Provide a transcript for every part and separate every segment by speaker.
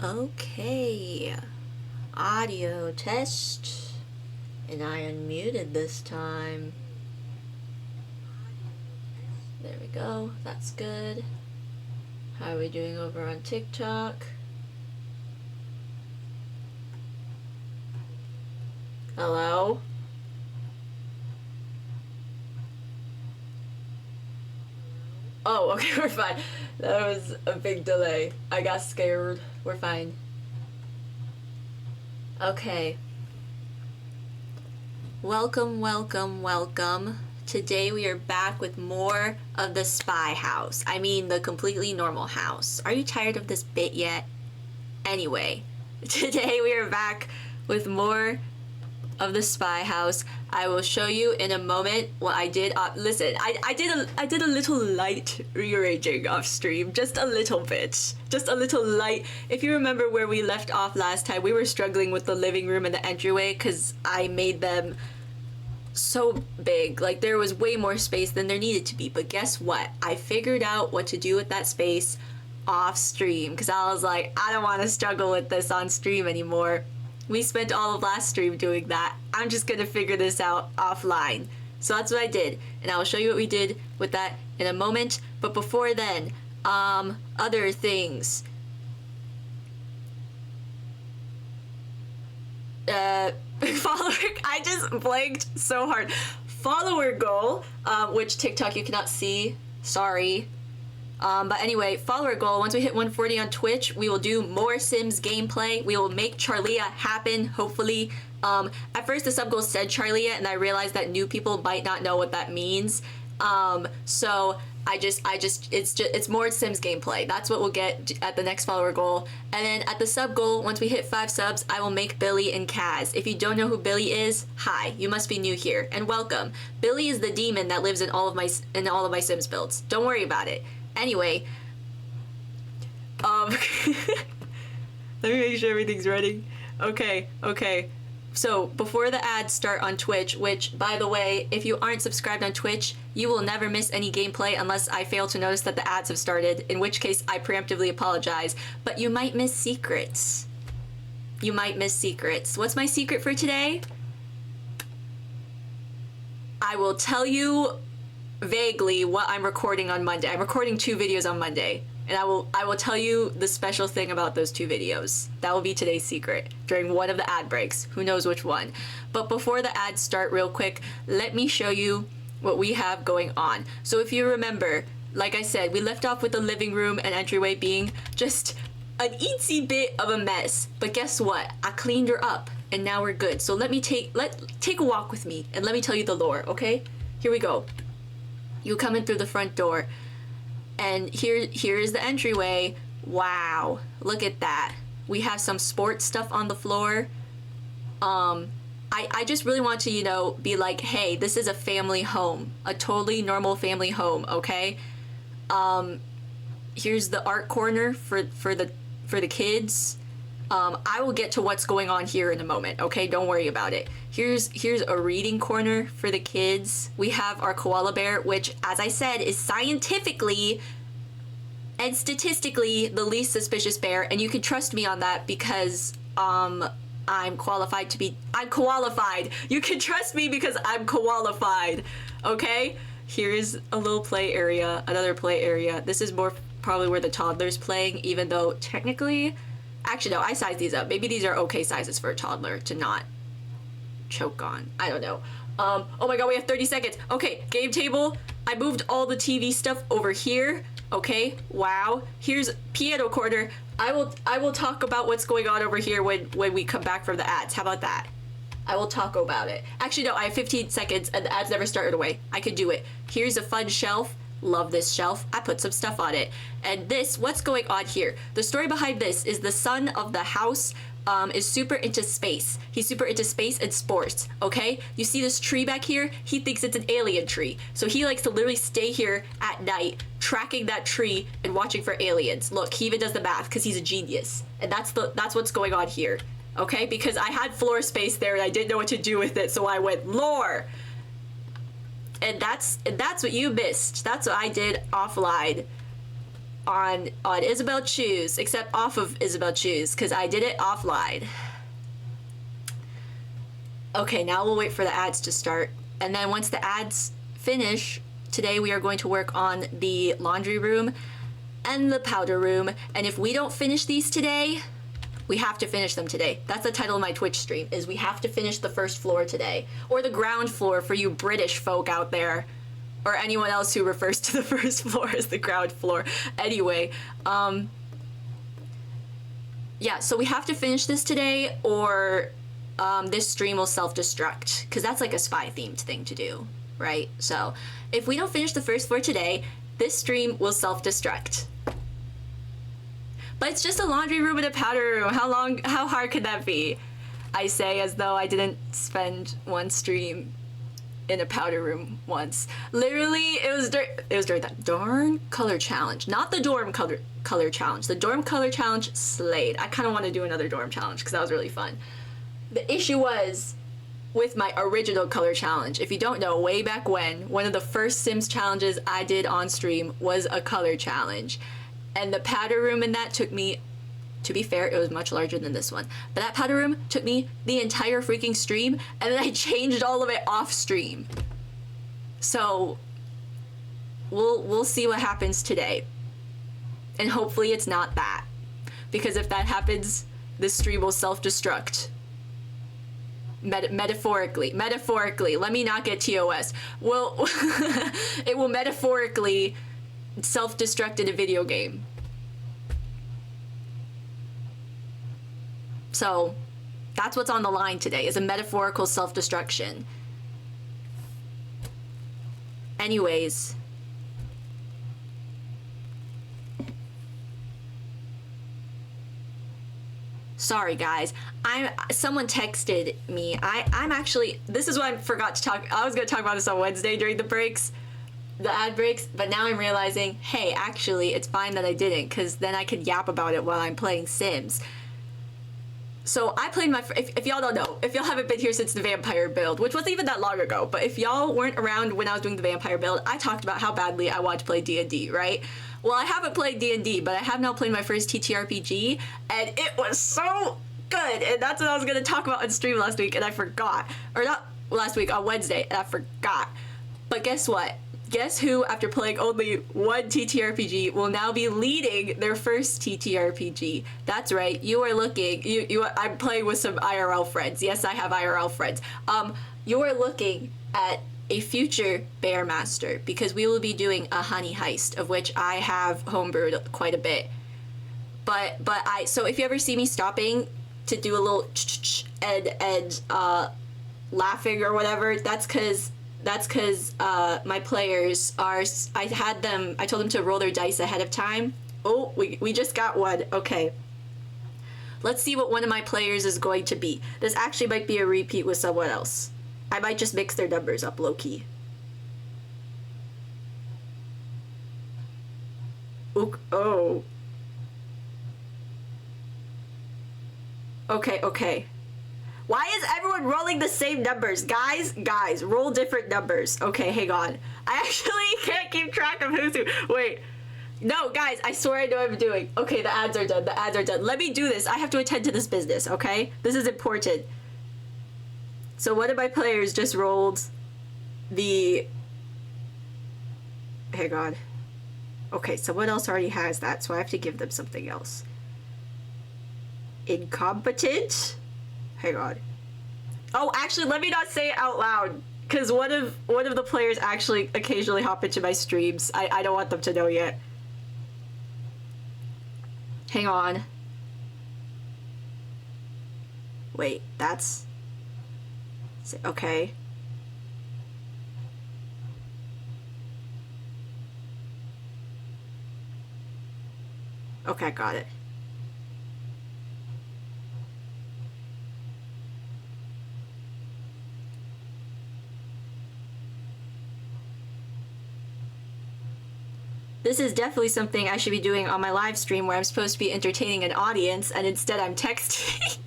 Speaker 1: Okay, audio test, and I unmuted this time. There we go, that's good. How are we doing over on TikTok? Hello? Oh, okay, we're fine. That was a big delay. I got scared. We're fine. Okay. Welcome, welcome, welcome. Today we are back with more of the Spy House. I mean, the completely normal house. Are you tired of this bit yet? Anyway, today we are back with more of the Spy House. I will show you in a moment what I did. Listen, I did a little light rearranging off stream, just a little bit, just a little light. If you remember where we left off last time, we were struggling with the living room and the entryway because I made them so big. Like, there was way more space than there needed to be. But guess what? I figured out what to do with that space off stream because I was like, I don't want to struggle with this on stream anymore. We spent all of last stream doing that. I'm just gonna figure this out offline. So that's what I did, and I will show you what we did with that in a moment. But before then, other things. Follower, I just blanked so hard. Follower goal, which TikTok you cannot see, sorry. But anyway, follower goal, once we hit 140 on Twitch, we will do more Sims gameplay. We will make Charlia happen, hopefully. At first the sub goal said Charlia, and I realized that new people might not know what that means. So it's more Sims gameplay. That's what we'll get at the next follower goal. And then at the sub goal, once we hit 5 subs, I will make Billy and Kaz. If you don't know who Billy is, hi, you must be new here, and welcome. Billy is the demon that lives in all of my Sims builds. Don't worry about it. Anyway, let me make sure everything's ready. Okay. So before the ads start on Twitch, which, by the way, if you aren't subscribed on Twitch, you will never miss any gameplay unless I fail to notice that the ads have started, in which case I preemptively apologize. But you might miss secrets. You might miss secrets. What's my secret for today? I will tell you vaguely what I'm recording on Monday. I'm recording 2 videos on Monday, and I will tell you the special thing about those 2 videos. That will be today's secret during one of the ad breaks. Who knows which one? But before the ads start, real quick, let me show you what we have going on. So if you remember, like I said, we left off with the living room and entryway being just an itsy bit of a mess. But guess what? I cleaned her up, and now we're good. So take a walk with me, and let me tell you the lore, okay? Here we go. You come in through the front door, and here's the entryway. Wow, look at that. We have some sports stuff on the floor. I just really want to, you know, be like, hey, this is a family home, a totally normal family home, okay? Here's the art corner for the kids. I will get to what's going on here in a moment, okay? Don't worry about it. Here's a reading corner for the kids. We have our koala bear, which, as I said, is scientifically and statistically the least suspicious bear, and you can trust me on that because I'm qualified. You can trust me because I'm qualified, okay? Here's a little play area, another play area. This is more probably where the toddler's playing, even though technically, actually no, I sized these up. Maybe these are okay sizes for a toddler to not choke on. I don't know. Oh my god, we have 30 seconds. Okay, game table. I moved all the TV stuff over here. Okay, wow. Here's piano corner. I will talk about what's going on over here when we come back from the ads. How about that? I will talk about it. Actually, no, I have 15 seconds and the ads never started away. I could do it. Here's a fun shelf. Love this shelf. I put some stuff on it. And this, what's going on here? The story behind this is the son of the house is super into space. He's super into space and sports, okay? You see this tree back here? He thinks it's an alien tree. So he likes to literally stay here at night, tracking that tree and watching for aliens. Look, he even does the math because he's a genius. And that's what's going on here, okay? Because I had floor space there and I didn't know what to do with it, so I went lore. And that's what you missed. That's what I did offline. on Isabel Choose, except off of Isabel Choose, because I did it offline. Okay, now we'll wait for the ads to start. And then once the ads finish, today we are going to work on the laundry room and the powder room. And if we don't finish these today, we have to finish them today. That's the title of my Twitch stream, is we have to finish the first floor today. Or the ground floor for you British folk out there. Or anyone else who refers to the first floor as the ground floor. Anyway, yeah, so we have to finish this today, or this stream will self-destruct, because that's like a spy-themed thing to do, right? So if we don't finish the first floor today, this stream will self-destruct. But it's just a laundry room and a powder room. How hard could that be? I say as though I didn't spend one stream in a powder room once. Literally, it was during that darn color challenge. Not the dorm color challenge. The dorm color challenge slayed. I kind of want to do another dorm challenge because that was really fun. The issue was with my original color challenge. If you don't know, way back when, one of the first Sims challenges I did on stream was a color challenge. And the powder room in that took me, to be fair, it was much larger than this one, but that powder room took me the entire freaking stream, and then I changed all of it off stream. So we'll see what happens today. And hopefully it's not that. Because if that happens, this stream will self-destruct. Metaphorically, let me not get TOS. Well, it will metaphorically self-destruct in a video game. So that's what's on the line today, is a metaphorical self-destruction. Anyways. Sorry guys, someone texted me. I'm actually, this is what I forgot to talk, I was gonna talk about this on Wednesday during the breaks, the ad breaks, but now I'm realizing, hey, actually it's fine that I didn't, because then I could yap about it while I'm playing Sims. So I played my, if y'all don't know, if y'all haven't been here since the vampire build, which wasn't even that long ago, but if y'all weren't around when I was doing the vampire build, I talked about how badly I wanted to play D&D, right? Well, I haven't played D&D, but I have now played my first TTRPG, and it was so good, and that's what I was going to talk about on stream last week, and I forgot. Or not last week, on Wednesday, and I forgot. But guess what? Guess who, after playing only one TTRPG, will now be leading their first TTRPG? That's right, you are looking, I'm playing with some IRL friends. Yes, I have IRL friends. You are looking at a future Bear Master, because we will be doing a honey heist, of which I have homebrewed quite a bit. But so if you ever see me stopping to do a little and laughing or whatever, that's because my players are, I told them to roll their dice ahead of time. Oh, we just got one. Okay. Let's see what one of my players is going to be. This actually might be a repeat with someone else. I might just mix their numbers up low-key. Oh. Okay. Why is everyone rolling the same numbers? Guys, roll different numbers. Okay, hang on. I actually can't keep track of who's who. Wait. No, guys, I swear I know what I'm doing. Okay, the ads are done. Let me do this. I have to attend to this business, okay? This is important. So one of my players just rolled the... Hang on. Okay, someone else already has that, so I have to give them something else. Incompetent? Hang on. Oh, actually, let me not say it out loud, because one of the players actually occasionally hop into my streams. I don't want them to know yet. Hang on. Wait, that's... Okay. Okay, got it. This is definitely something I should be doing on my live stream, where I'm supposed to be entertaining an audience, and instead I'm texting.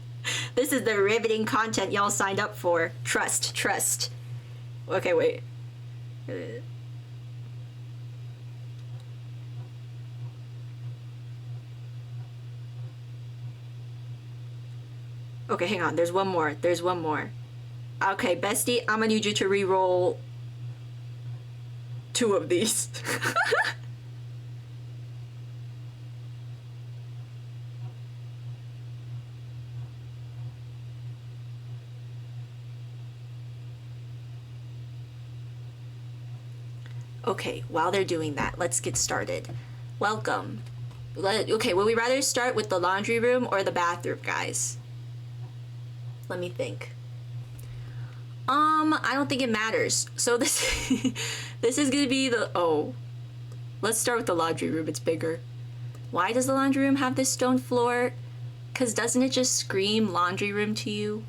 Speaker 1: This is the riveting content y'all signed up for. Trust. Okay, wait. Okay, hang on. There's one more. There's one more. Okay, bestie, I'm gonna need you to re-roll 2 of these. Okay, while they're doing that, let's get started. Welcome. Okay, would we rather start with the laundry room or the bathroom, guys? Let me think. I don't think it matters. So this this is gonna be the let's start with the laundry room. It's bigger. Why does the laundry room have this stone floor? Cause doesn't it just scream laundry room to you?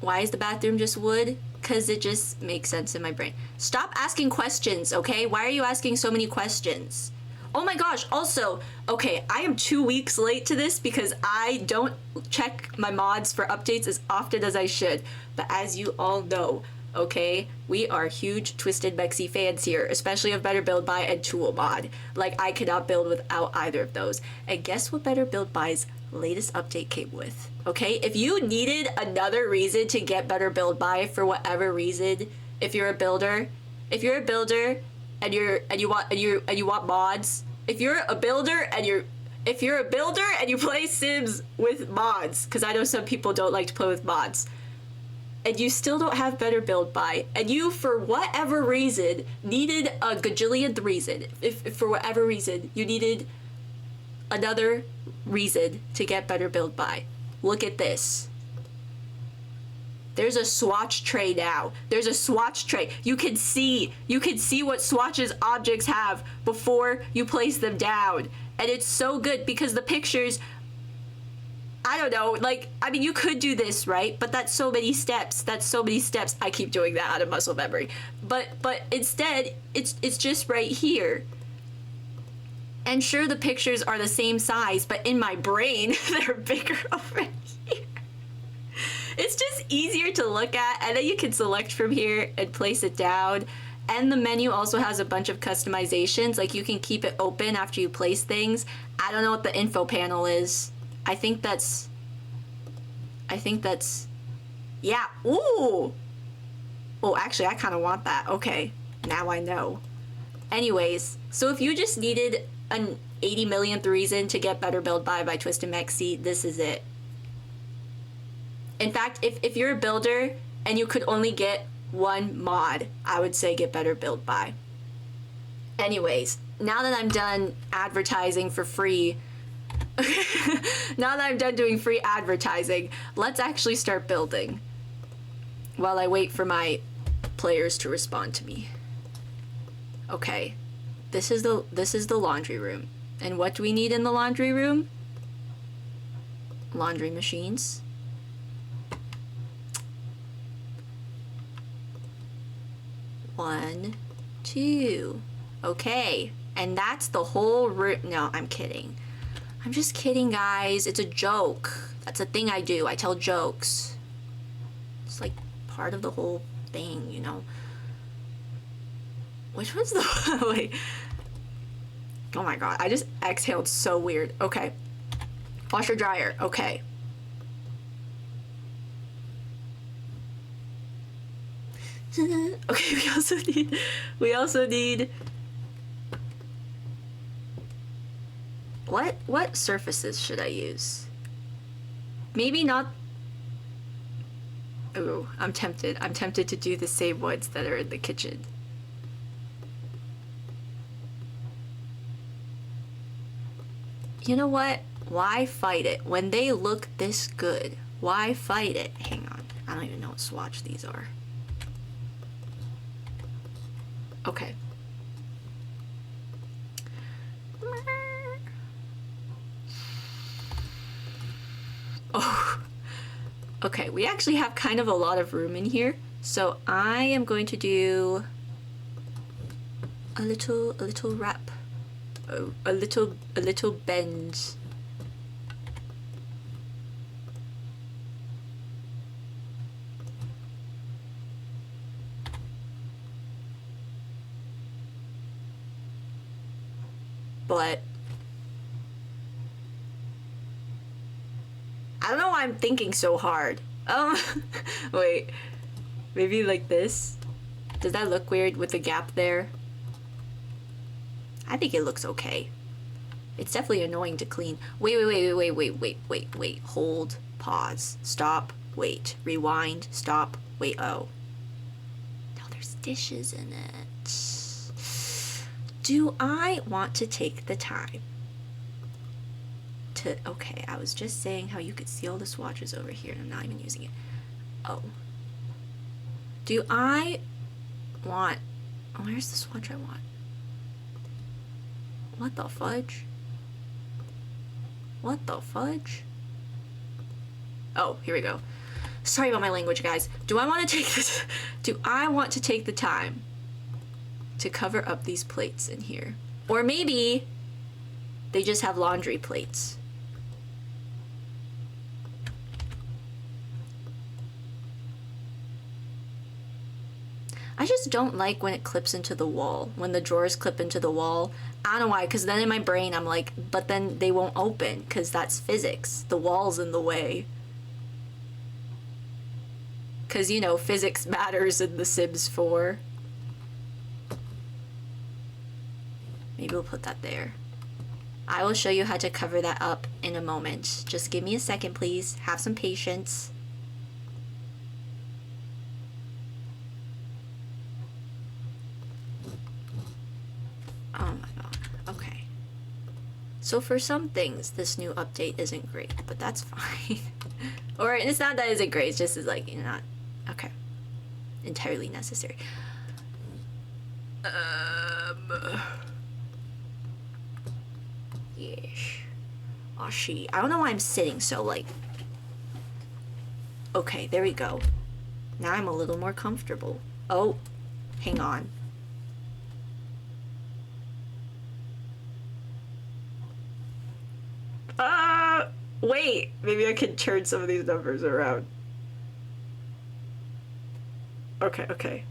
Speaker 1: Why is the bathroom just wood? Cause it just makes sense in my brain. Stop asking questions, okay? Why are you asking so many questions? Oh my gosh, also, okay, I am 2 weeks late to this because I don't check my mods for updates as often as I should. But as you all know, okay, we are huge Twisted Mexi fans here, especially of Better Build Buy and Tool Mod. Like, I could not build without either of those. And guess what Better Build Buy's latest update came with? Okay, if you needed another reason to get Better Build Buy for whatever reason, if you're a builder and you want mods, if you're a builder and you play Sims with mods, because I know some people don't like to play with mods, and you still don't have Better Build Buy, and you for whatever reason needed a gajillionth reason, if for whatever reason you needed another reason to get Better Build Buy, look at this. There's a swatch tray now. There's a swatch tray. You can see what swatches objects have before you place them down. And it's so good because the pictures, I don't know, like, I mean, you could do this, right? But that's so many steps. I keep doing that out of muscle memory. But instead, it's just right here. And sure, the pictures are the same size, but in my brain, they're bigger over here. It's just easier to look at, and then you can select from here and place it down. And the menu also has a bunch of customizations, like you can keep it open after you place things. I don't know what the info panel is. I think that's, yeah, ooh! Oh, actually, I kind of want that. Okay, now I know. Anyways, so if you just needed an 80 millionth reason to get Better Build Buy by Twisted Mexi, this is it. In fact, if you're a builder and you could only get one mod, I would say get Better Build Buy. Anyways, now that I'm done advertising for free, now that I'm done doing free advertising, let's actually start building while I wait for my players to respond to me. Okay, this is the laundry room. And what do we need in the laundry room? Laundry machines. One, two. Okay, and that's the whole room. No, I'm kidding. I'm just kidding, guys. It's a joke. That's a thing I do. I tell jokes. It's like part of the whole thing, you know? Which one's the... Wait. Oh my god, I just exhaled so weird. Okay. Washer dryer. Okay. Okay, we also need what surfaces should I use? Maybe not. Ooh, I'm tempted to do the same ones that are in the kitchen. You know what? Why fight it when they look this good? Why fight it? Hang on, I don't even know what swatch these are. Okay. Oh, okay, we actually have kind of a lot of room in here, so I am going to do a little wrap, a little bend. But I don't know why I'm thinking so hard. Wait. Maybe like this? Does that look weird with the gap there? I think it looks okay. It's definitely annoying to clean. Wait. Hold. Pause. Stop. Wait. Rewind. Stop. Wait. Oh. Now there's dishes in it. Do I want to take the time to... Okay, I was just saying how you could see all the swatches over here and I'm not even using it. Oh. Do I want... Oh, where's the swatch I want? What the fudge? What the fudge? Oh, here we go. Sorry about my language, guys. Do I want to take this? Do I want to take the time to cover up these plates in here? Or maybe they just have laundry plates. I just don't like when it clips into the wall. When the drawers clip into the wall. I don't know why, because then in my brain I'm like, but then they won't open, because that's physics. The wall's in the way. Because, you know, physics matters in The Sims 4. Maybe we'll put that there. I will show you how to cover that up in a moment. Just give me a second, please. Have some patience. Oh my god. Okay. So for some things, this new update isn't great, but that's fine. Or it's not that it isn't great, it's just like, you know, not... Okay. Entirely necessary. Yes. Oh, she. I don't know why I'm sitting so, like... Okay, there we go. Now I'm a little more comfortable. Oh, hang on. Wait. Maybe I could turn some of these numbers around. Okay.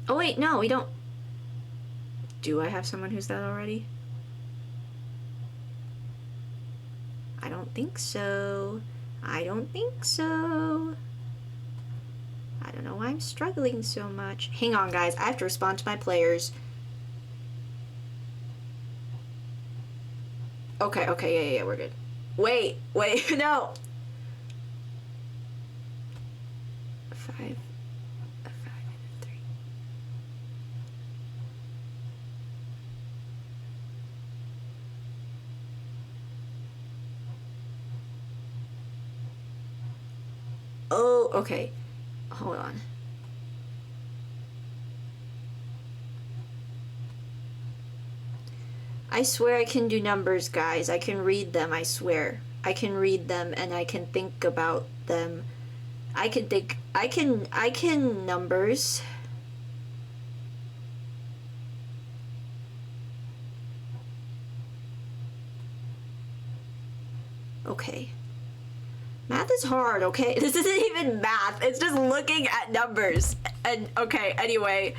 Speaker 1: Oh wait, no, we don't... Do I have someone who's that already? I don't think so. I don't know why I'm struggling so much. Hang on, guys. I have to respond to my players. Okay, yeah, we're good. Wait, no! 5, 5, 3. Oh, okay. Hold on. I swear I can do numbers, guys. I can read them, I swear. I can read them and I can think about them. I can numbers. Okay. Math is hard, okay? This isn't even math. It's just looking at numbers. And, okay, anyway.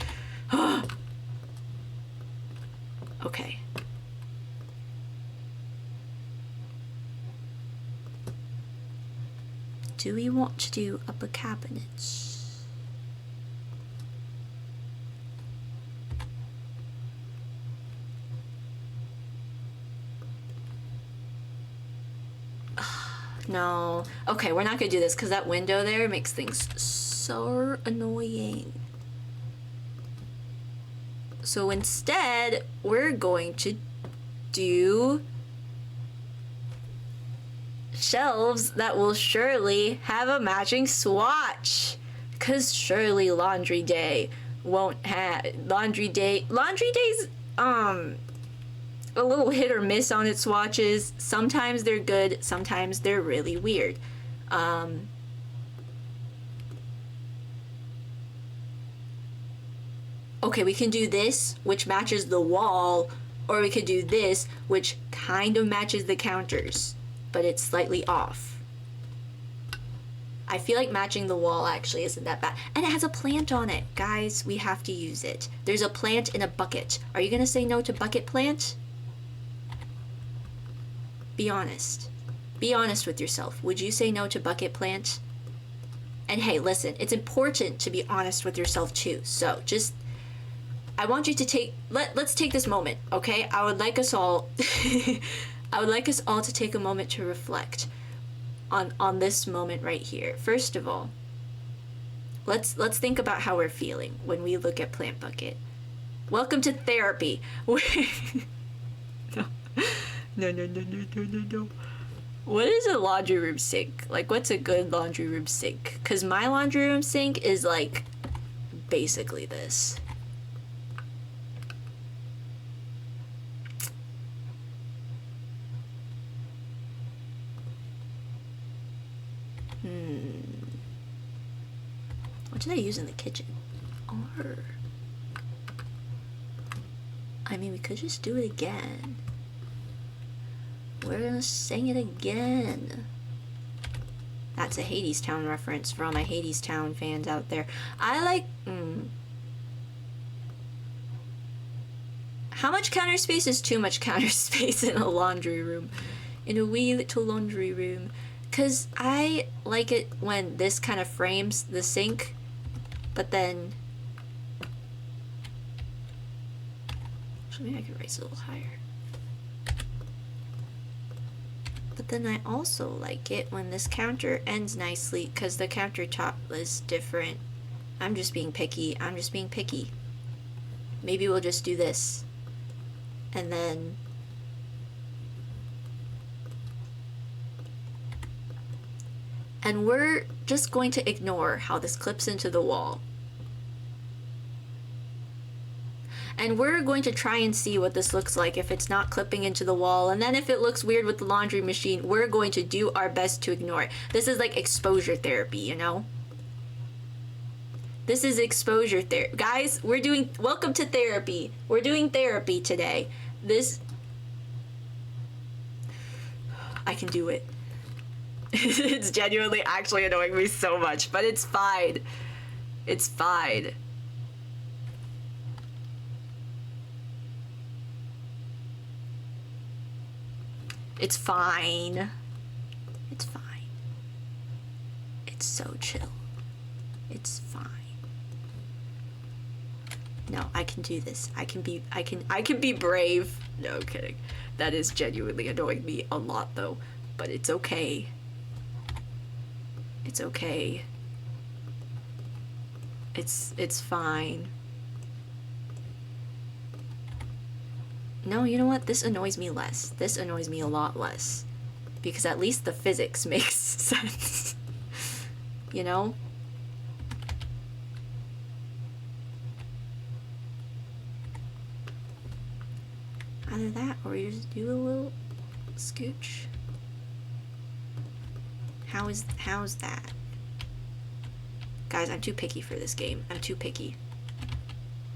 Speaker 1: Okay. Do we want to do upper cabinets? No. Okay, we're not gonna do this because that window there makes things so annoying. So instead, we're going to do shelves that will surely have a matching swatch. Because surely Laundry Day won't have... Laundry Day's a little hit or miss on its swatches. Sometimes they're good, sometimes they're really weird. Okay, we can do this, which matches the wall, or we could do this, which kind of matches the counters, but it's slightly off. I feel like matching the wall actually isn't that bad. And it has a plant on it. Guys, we have to use it. There's a plant in a bucket. Are you gonna say no to bucket plant? Be honest. Be honest with yourself. Would you say no to bucket plant? And hey, listen, it's important to be honest with yourself too. So just, I want you to take, let's take this moment, okay? I would like us all, I would like us all to take a moment to reflect on this moment right here. First of all, let's think about how we're feeling when we look at Plant Bucket. Welcome to therapy. No. What is a laundry room sink? Like, what's a good laundry room sink? Because my laundry room sink is like basically this. What did I use in the kitchen? R. I mean, we could just do it again. We're gonna sing it again. That's a Hadestown reference for all my Hadestown fans out there. I like... How much counter space is too much counter space in a laundry room? In a wee little laundry room. Because I like it when this kind of frames the sink, but then... Actually, maybe I could raise it a little higher. But then I also like it when this counter ends nicely, because the countertop is different. I'm just being picky. Maybe we'll just do this. And then... And we're just going to ignore how this clips into the wall. And we're going to try and see what this looks like if it's not clipping into the wall. And then if it looks weird with the laundry machine, we're going to do our best to ignore it. This is like exposure therapy, you know? This is exposure therapy. Guys, we're doing... Welcome to therapy. We're doing therapy today. This... I can do it. It's genuinely actually annoying me so much, but it's fine. It's fine. It's fine. It's fine. It's so chill. It's fine. No, I can do this. I can be brave. No kidding. That is genuinely annoying me a lot though, but it's okay. It's okay. It's fine. No, you know what? This annoys me less. This annoys me a lot less. Because at least the physics makes sense. You know? Either that or you just do a little scooch. How's that? Guys, I'm too picky for this game. I'm too picky.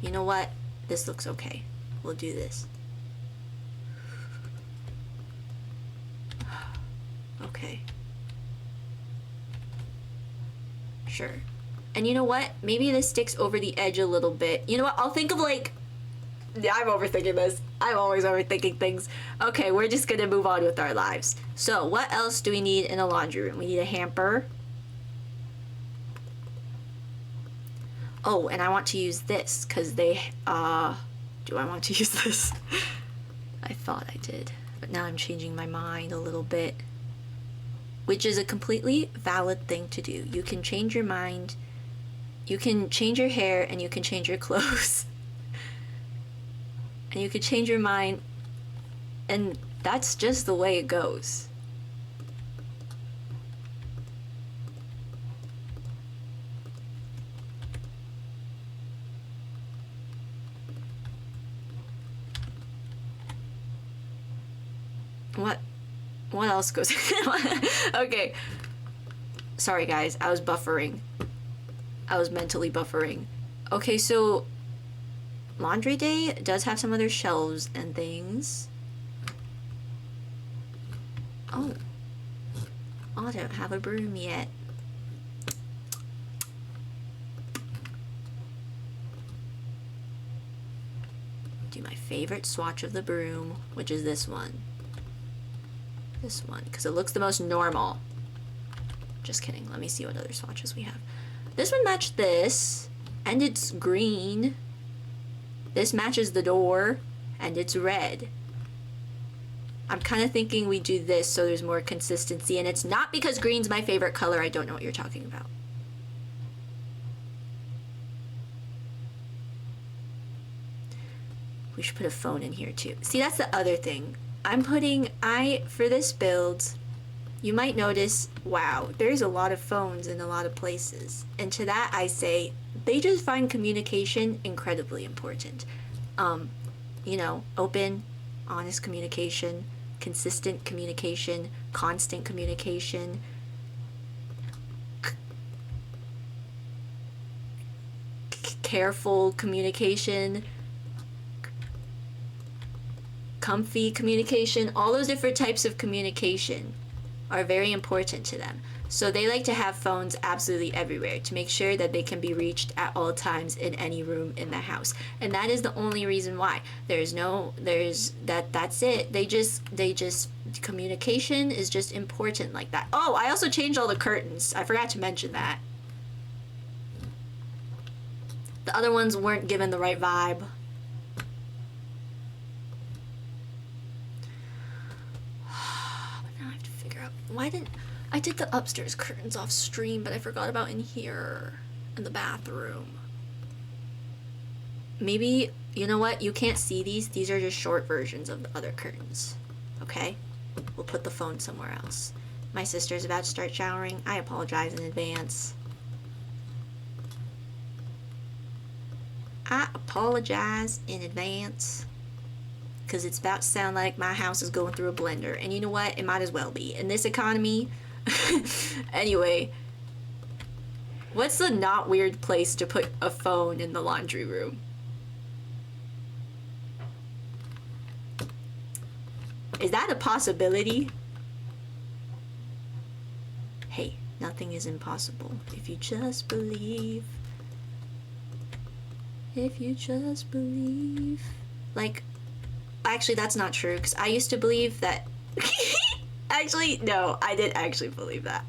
Speaker 1: You know what? This looks okay. We'll do this. Okay. Sure. And you know what? Maybe this sticks over the edge a little bit. You know what? I'll think of like... Yeah, I'm overthinking this. I'm always overthinking things. Okay, we're just gonna move on with our lives. So, what else do we need in a laundry room? We need a hamper. Oh, and I want to use this, because they, do I want to use this? I thought I did, but now I'm changing my mind a little bit. Which is a completely valid thing to do. You can change your mind, you can change your hair, and you can change your clothes. And you can change your mind, and that's just the way it goes. What else goes? Okay. Sorry guys, I was buffering. I was mentally buffering. Okay, so Laundry Day does have some other shelves and things. Oh. I don't have a broom yet. do my favorite swatch of the broom, which is this one. This one, because it looks the most normal. Just kidding. Let me see what other swatches we have. This one matched this, and it's green. This matches the door, and it's red. I'm kind of thinking we do this so there's more consistency, and it's not because green's my favorite color. I don't know what you're talking about. We should put a phone in here too. See, that's the other thing. For this build, you might notice, wow, there's a lot of phones in a lot of places. And to that I say, they just find communication incredibly important. You know, open, honest communication, consistent communication, constant communication, careful communication, comfy communication. All those different types of communication are very important to them. So they like to have phones absolutely everywhere to make sure that they can be reached at all times in any room in the house. And that is the only reason why. That's it. They just, communication is just important like that. Oh, I also changed all the curtains. I forgot to mention that. The other ones weren't given the right vibe. I did the upstairs curtains off stream, but I forgot about in here, in the bathroom. Maybe, you know what? You can't see these. These are just short versions of the other curtains. Okay? We'll put the phone somewhere else. My sister's about to start showering. I apologize in advance. Because it's about to sound like my house is going through a blender. And you know what? It might as well be. In this economy. Anyway. What's the not weird place to put a phone in the laundry room? Is that a possibility? Hey, nothing is impossible. If you just believe. If you just believe. Like, actually, that's not true, because I used to believe that... Actually, no, I didn't actually believe that.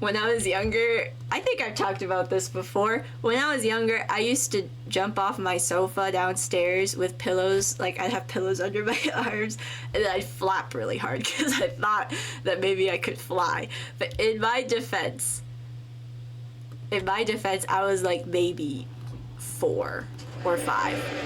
Speaker 1: When I was younger, I think I've talked about this before. When I was younger, I used to jump off my sofa downstairs with pillows. Like, I'd have pillows under my arms, and then I'd flap really hard, because I thought that maybe I could fly. But in my defense, I was like maybe 4 or 5.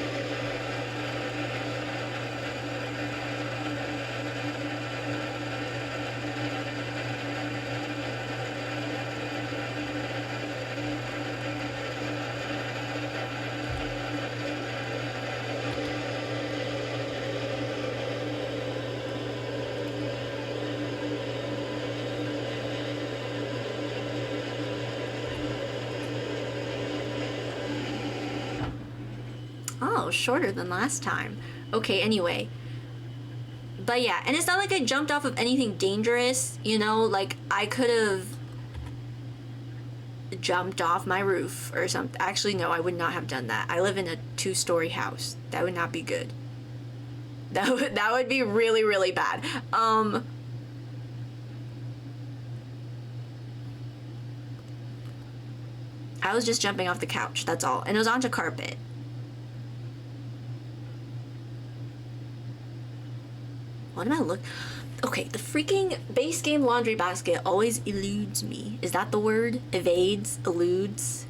Speaker 1: Oh, shorter than last time. Okay, anyway. But yeah, and it's not like I jumped off of anything dangerous, you know? Like, I could have jumped off my roof or something. Actually, no, I would not have done that. I live in a 2-story house. That would not be good. That would be really, really bad. I was just jumping off the couch, that's all. And it was onto carpet. What am I looking? Okay, the freaking base game laundry basket always eludes me. Is that the word? Evades? Eludes?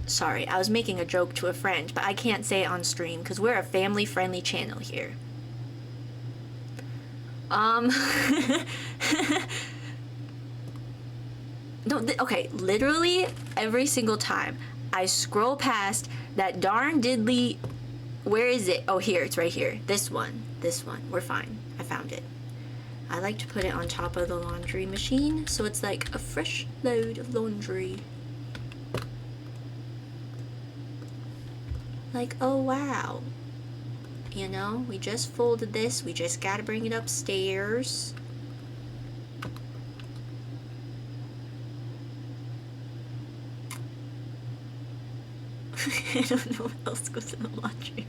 Speaker 1: Sorry, I was making a joke to a friend, but I can't say it on stream because we're a family-friendly channel here. No, okay, literally every single time I scroll past that darn diddly... Where is it? Oh, here, it's right here. This one. We're fine. I found it. I like to put it on top of the laundry machine, so it's like a fresh load of laundry. Like, oh wow. You know, we just folded this, we just gotta bring it upstairs. I don't know what else goes in the laundry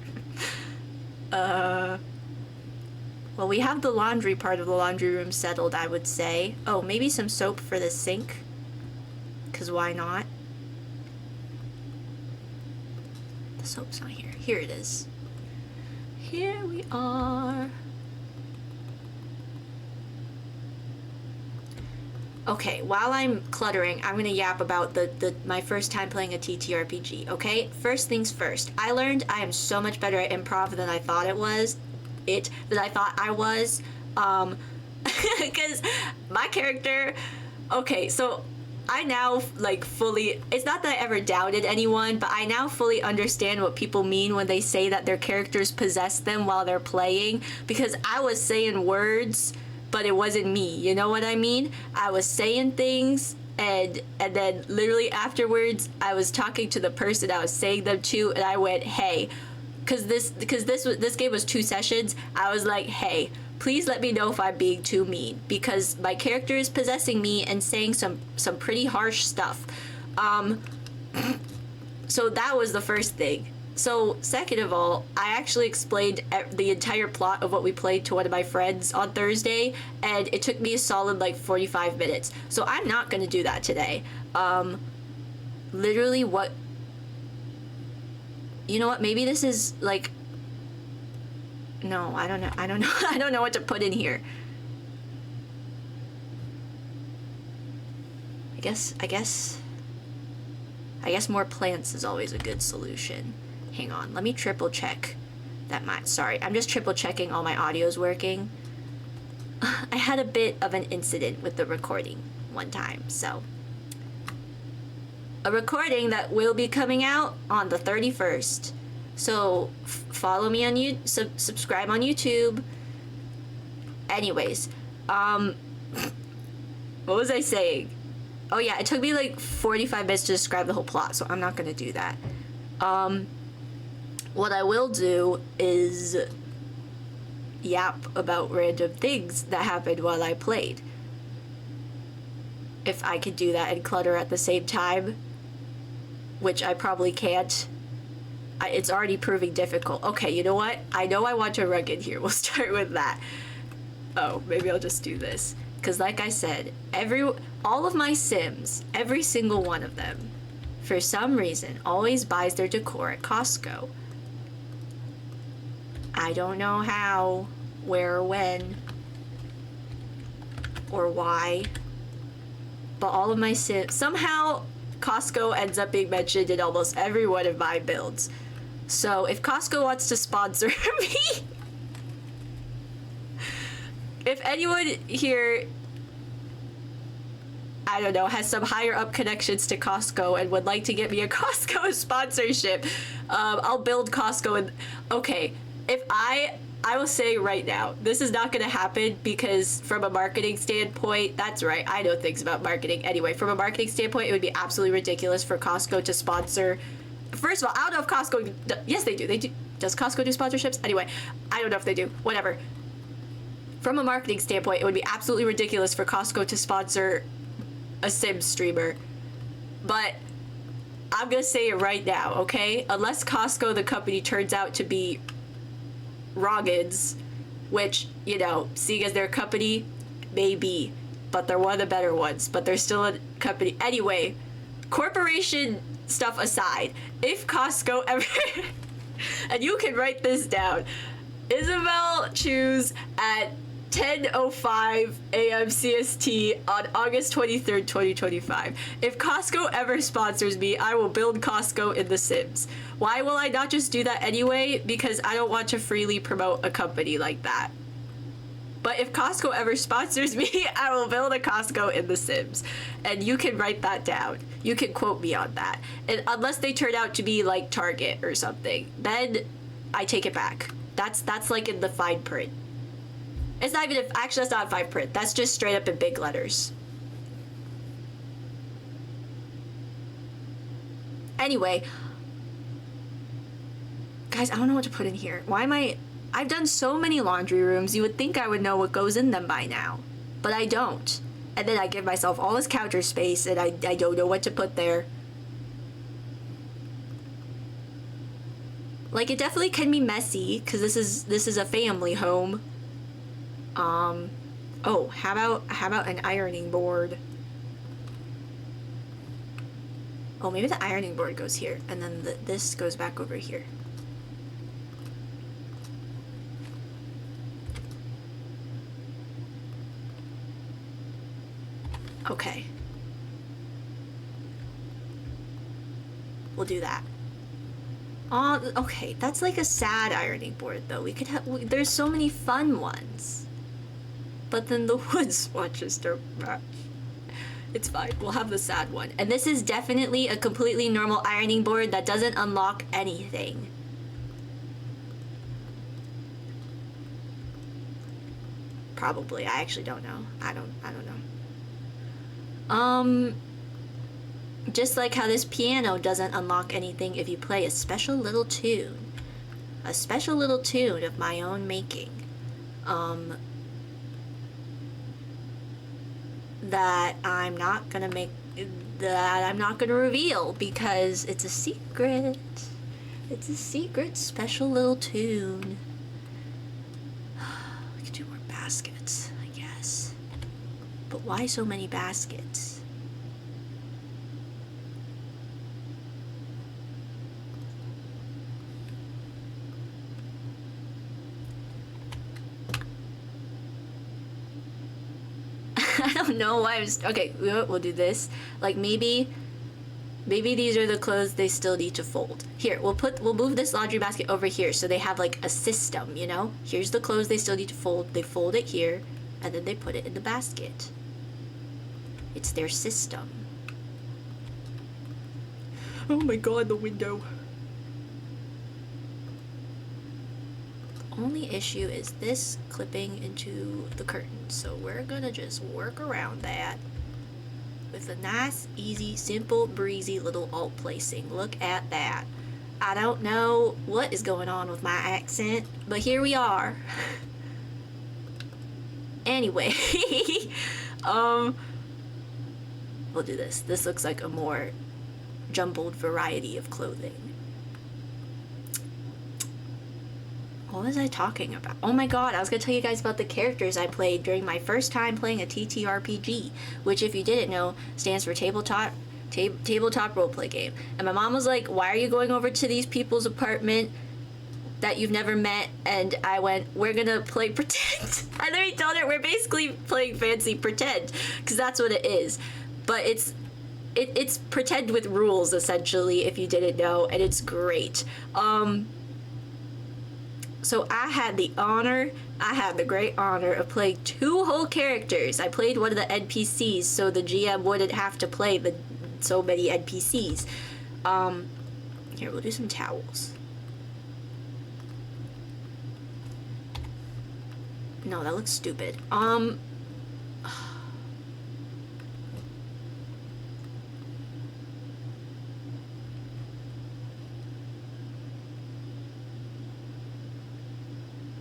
Speaker 1: room. Well, we have the laundry part of the laundry room settled, I would say. Oh, maybe some soap for the sink. 'Cause why not? The soap's not here. Here it is. Here we are. Okay, while I'm cluttering, I'm gonna yap about my first time playing a TTRPG, okay? First things first. I learned I am so much better at improv than I thought it was. That I thought I was. Because my character... Okay, so I now, like, fully... It's not that I ever doubted anyone, but I now fully understand what people mean when they say that their characters possess them while they're playing. Because I was saying words, but it wasn't me. You know what I mean? I was saying things, and then literally afterwards, I was talking to the person I was saying them to, and I went, hey... Because this game was 2 sessions, I was like, hey, please let me know if I'm being too mean, because my character is possessing me and saying some pretty harsh stuff. So that was the first thing. So second of all, I actually explained the entire plot of what we played to one of my friends on Thursday, and it took me a solid like 45 minutes. So I'm not gonna do that today. Literally what... You know what? Maybe this is like... No, I don't know. I don't know. I don't know what to put in here. I guess more plants is always a good solution. Hang on. Let me triple check that sorry, I'm just triple checking all my audio's working. I had a bit of an incident with the recording one time, so... A recording that will be coming out on the 31st. So follow me on subscribe on YouTube. Anyways, what was I saying? Oh yeah, it took me like 45 minutes to describe the whole plot, so I'm not gonna do that. What I will do is yap about random things that happened while I played. If I could do that and clutter at the same time. Which I probably can't. It's already proving difficult. Okay, you know what? I know I want to rug in here. We'll start with that. Oh, maybe I'll just do this. Because like I said, all of my Sims, every single one of them, for some reason, always buys their decor at Costco. I don't know how, where, or when, or why, but all of my Sims... Somehow... Costco ends up being mentioned in almost every one of my builds. So if Costco wants to sponsor me, if anyone here, I don't know, has some higher up connections to Costco and would like to get me a Costco sponsorship, I'll build Costco. And okay, if I will say right now, this is not going to happen because from a marketing standpoint, that's right, I know things about marketing. Anyway, from a marketing standpoint, it would be absolutely ridiculous for Costco to sponsor. First of all, I don't know if Costco, yes they do. Does Costco do sponsorships? Anyway, I don't know if they do, whatever. From a marketing standpoint, it would be absolutely ridiculous for Costco to sponsor a Sims streamer. But I'm going to say it right now, okay? Unless Costco, the company, turns out to be Roggins, which, you know, seeing as their company, maybe, but they're one of the better ones, but they're still a company. Anyway, corporation stuff aside, if Costco ever, and you can write this down, Isabel Chews at 10:05 a.m. CST on August 23rd, 2025. If Costco ever sponsors me, I will build Costco in The Sims. Why will I not just do that anyway? Because I don't want to freely promote a company like that. But if Costco ever sponsors me, I will build a Costco in The Sims. And you can write that down. You can quote me on that. And unless they turn out to be like Target or something, then I take it back. That's like in the fine print. It's not even, actually that's not fine print. That's just straight up in big letters. Anyway, Guys, I don't know what to put in here. Why am I... I've done so many laundry rooms, you would think I would know what goes in them by now. But I don't. And then I give myself all this counter space, and I don't know what to put there. Like, it definitely can be messy, because this is a family home. Oh, how about an ironing board? Oh, maybe the ironing board goes here, and then this goes back over here. Okay. We'll do that. Oh, okay. That's like a sad ironing board, though. We could have... There's so many fun ones. But then the wood swatches don't match. It's fine. We'll have the sad one. And this is definitely a completely normal ironing board that doesn't unlock anything. Probably. I actually don't know. I don't know. Just like how this piano doesn't unlock anything if you play a special little tune. A special little tune of my own making. That I'm not gonna reveal because it's a secret. It's a secret special little tune. We could do more baskets, I guess. But why so many baskets? I don't know why I was... Okay, we'll do this. Like, maybe these are the clothes they still need to fold. Here, we'll move this laundry basket over here so they have, like, a system, you know? Here's the clothes they still need to fold. They fold it here, and then they put it in the basket. It's their system. Oh my god, the window. Only issue is this clipping into the curtain, so we're gonna just work around that with a nice, easy, simple, breezy little alt placing. Look at that. I don't know what is going on with my accent, but here we are. Anyway, we'll do this. This looks like a more jumbled variety of clothing. What was I talking about? Oh my god, I was gonna tell you guys about the characters I played during my first time playing a TTRPG, which, if you didn't know, stands for tabletop roleplay game. And my mom was like, why are you going over to these people's apartment that you've never met? And I went, we're gonna play pretend. I literally told her we're basically playing fancy pretend, because that's what it is. But it's pretend with rules, essentially, if you didn't know, and it's great. So I had the great honor of playing 2 whole characters. I played one of the NPCs, so the GM wouldn't have to play so many NPCs. Here, we'll do some towels. No, that looks stupid.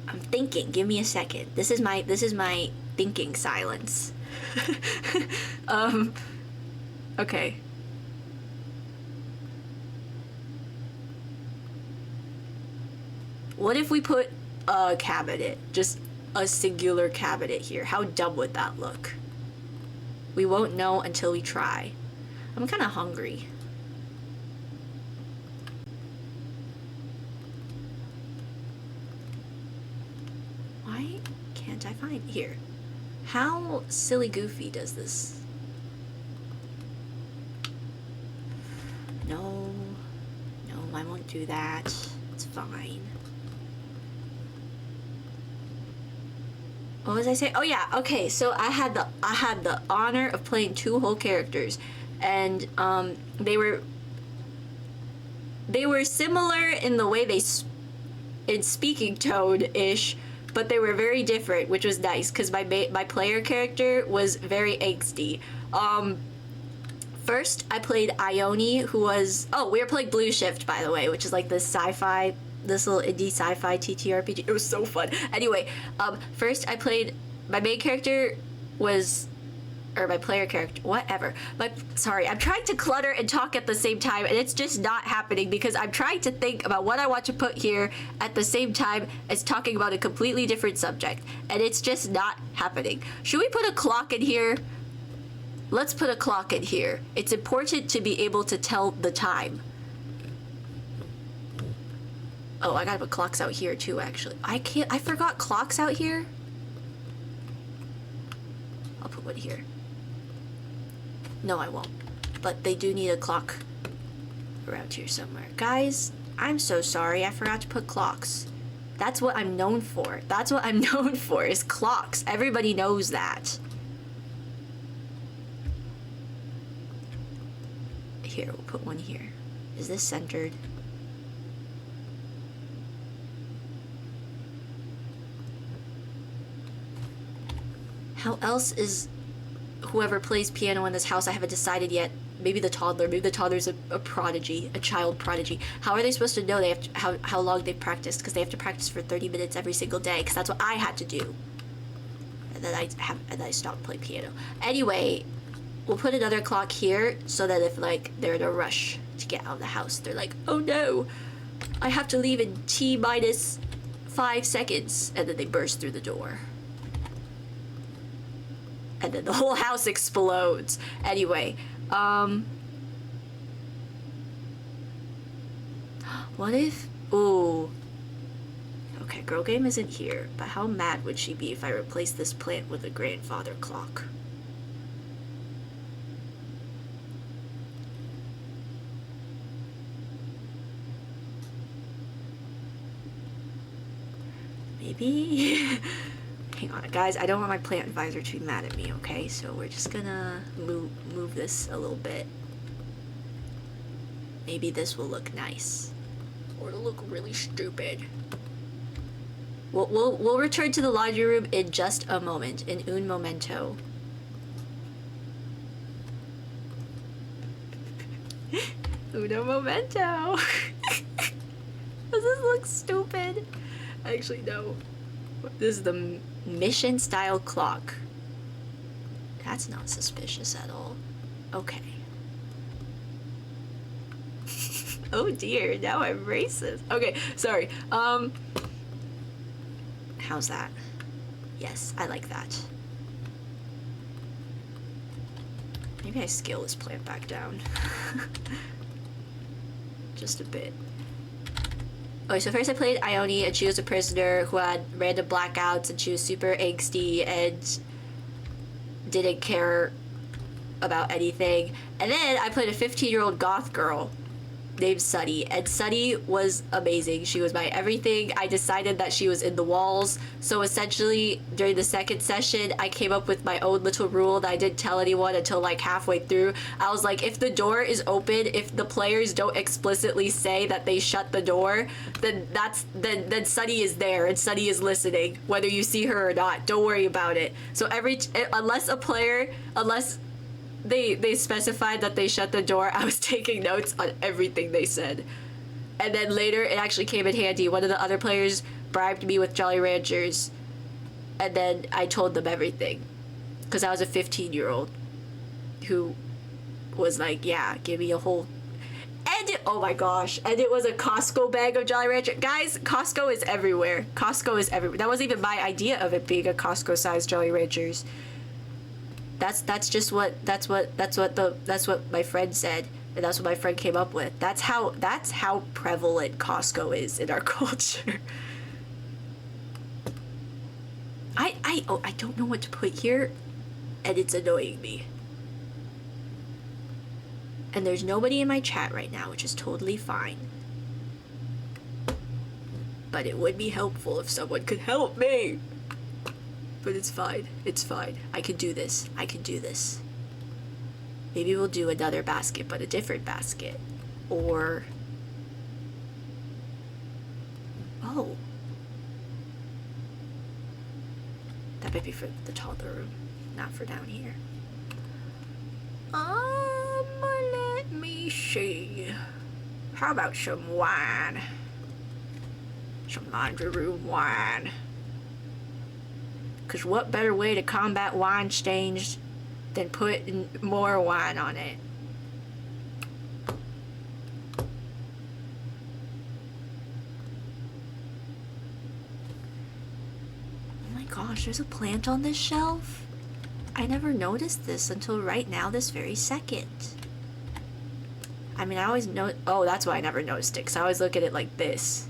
Speaker 1: I'm thinking. Give me a second. This is my thinking silence. Okay. What if we put a cabinet? Just a singular cabinet here. How dumb would that look? We won't know until we try. I'm kind of hungry. Why can't I find here? How silly goofy does this? No, I won't do that. It's fine. What was I saying? Oh yeah, okay. So I had the honor of playing 2 whole characters, and they were similar in the way in speaking tone ish, but they were very different, which was nice because my player character was very angsty. First, I played Ione, who was... Oh, we were playing Blue Shift, by the way, which is like this sci-fi this little indie sci-fi TTRPG. It was so fun. Anyway, first I played, my main character was, or my player character, whatever. Sorry, I'm trying to clutter and talk at the same time, and it's just not happening because I'm trying to think about what I want to put here at the same time as talking about a completely different subject, and it's just not happening. Should we put a clock in here? Let's put a clock in here. It's important to be able to tell the time. Oh, I gotta put clocks out here too, actually. I forgot clocks out here. I'll put one here. No, I won't. But they do need a clock around here somewhere. Guys, I'm so sorry. I forgot to put clocks. That's what I'm known for. That's what I'm known for, is clocks. Everybody knows that. Here, we'll put one here. Is this centered? How else is whoever plays piano in this house? I haven't decided yet. Maybe the toddler. Maybe the toddler's a prodigy, a child prodigy. How are they supposed to know they have to, how long they've practiced? Because they have to practice for 30 minutes every single day. Because that's what I had to do. And then I stopped playing piano. Anyway, we'll put another clock here so that if like they're in a rush to get out of the house, they're like, oh no, I have to leave in T-minus 5 seconds, and then they burst through the door. And then the whole house explodes. Anyway, what if, ooh, okay, girl game isn't here, but how mad would she be if I replaced this plant with a grandfather clock? Maybe? Hang on, guys, I don't want my plant advisor to be mad at me, okay? So we're just gonna move this a little bit. Maybe this will look nice. Or it'll look really stupid. We'll return to the laundry room in just a moment, in un momento. Uno momento. Does this look stupid? Actually, no. This is the mission style clock. That's not suspicious at all. Okay. Oh dear, now I'm racist. Okay, sorry. How's that? Yes, I like that. Maybe I scale this plant back down. Just a bit. Okay, so first I played Ione, and she was a prisoner who had random blackouts, and she was super angsty and didn't care about anything. And then I played a 15-year-old goth girl named Sunny, and Sunny was amazing. She was my everything. I decided that she was in the walls, so essentially during the second session I came up with my own little rule that I didn't tell anyone until like halfway through. I was like, if the door is open, if the players don't explicitly say that they shut the door, then then Sunny is there and Sunny is listening whether you see her or not. Don't worry about it. So unless they specified that they shut the door, I was taking notes on everything they said. And then later, it actually came in handy. One of the other players bribed me with Jolly Ranchers, and then I told them everything. Because I was a 15-year-old who was like, yeah, give me a whole... oh my gosh, and it was a Costco bag of Jolly Rancher. Guys, Costco is everywhere. Costco is everywhere. That wasn't even my idea of it being a Costco-sized Jolly Ranchers. That's what my friend said, and that's what my friend came up with. That's how prevalent Costco is in our culture. I don't know what to put here, and it's annoying me. And there's nobody in my chat right now, which is totally fine. But it would be helpful if someone could help me. But it's fine. It's fine. I can do this. I can do this. Maybe we'll do another basket, but a different basket. Or... oh. That might be for the toddler room, not for down here. Let me see. How about some wine? some laundry room wine. Because what better way to combat wine stains than putting more wine on it? Oh my gosh, there's a plant on this shelf? I never noticed this until right now, this very second. I mean, I always know. Oh, that's why I never noticed it, because I always look at it like this.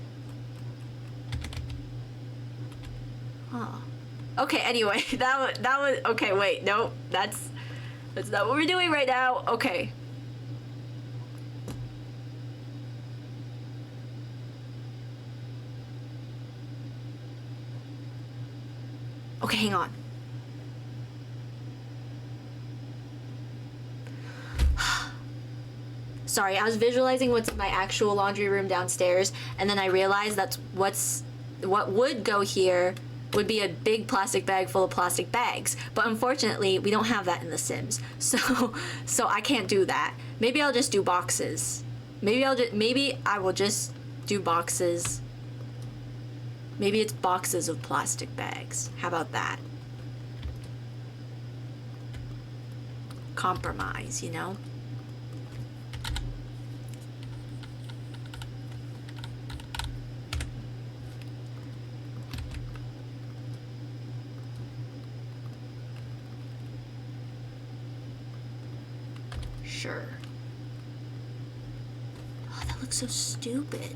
Speaker 1: Huh. Okay, anyway, that was okay, wait, no, that's not what we're doing right now. Okay. Okay, hang on. Sorry, I was visualizing what's in my actual laundry room downstairs, and then I realized that's what would go here would be a big plastic bag full of plastic bags. But unfortunately, we don't have that in The Sims. So I can't do that. Maybe I'll just do boxes. Maybe I will just do boxes. Maybe it's boxes of plastic bags. How about that? Compromise, you know? Sure. Oh, that looks so stupid.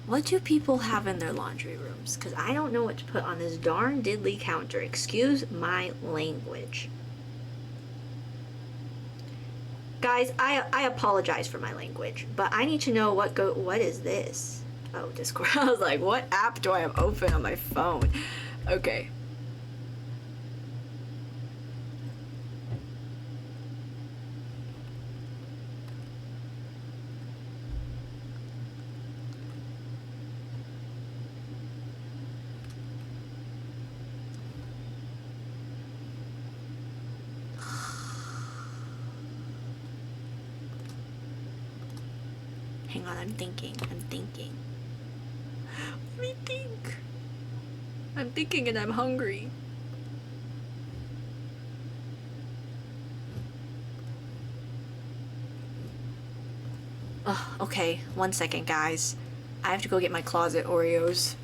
Speaker 1: What do people have in their laundry rooms? Because I don't know what to put on this darn diddly counter. Excuse my language. Guys, I apologize for my language, but I need to know what is this? Oh, Discord. I was like, what app do I have open on my phone? Okay. Hang on, I'm thinking. Let me think. I'm thinking and I'm hungry. Oh, okay. 1 second, guys. I have to go get my closet Oreos.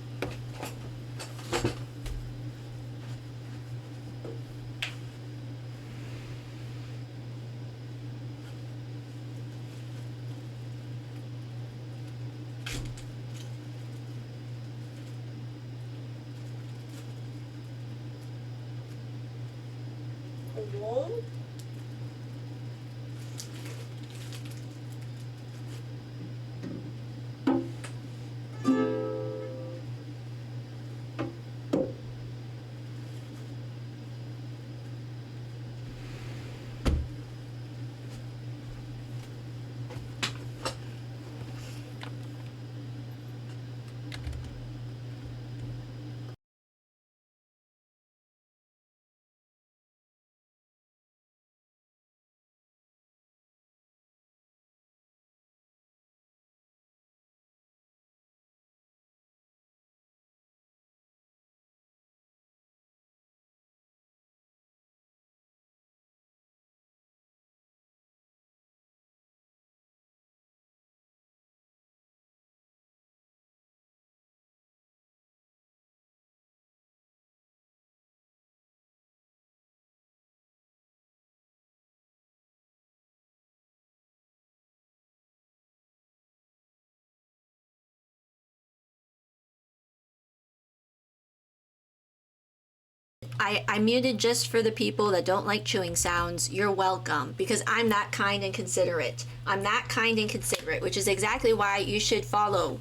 Speaker 1: I muted just for the people that don't like chewing sounds. You're welcome, because I'm that kind and considerate. I'm that kind and considerate, which is exactly why you should follow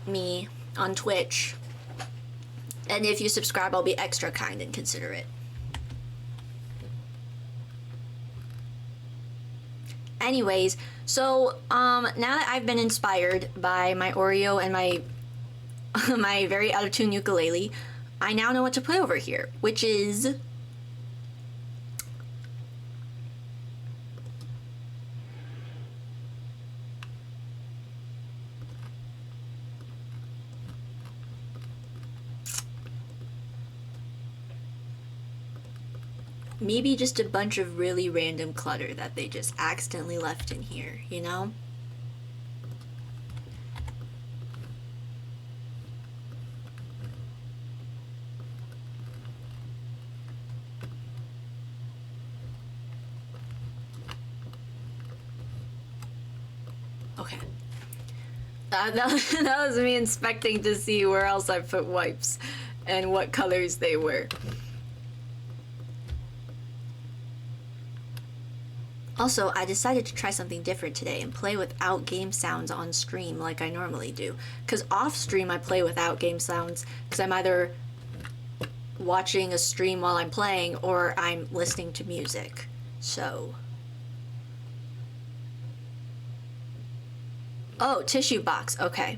Speaker 1: me on Twitch. And if you subscribe, I'll be extra kind and considerate. Anyways, so now that I've been inspired by my Oreo and my my very out of tune ukulele, I now know what to put over here, which is maybe just a bunch of really random clutter that they just accidentally left in here, you know? Okay. That was me inspecting to see where else I put wipes and what colors they were. Also, I decided to try something different today and play without game sounds on stream like I normally do. Because off stream I play without game sounds because I'm either watching a stream while I'm playing or I'm listening to music. So... Oh, tissue box. Okay.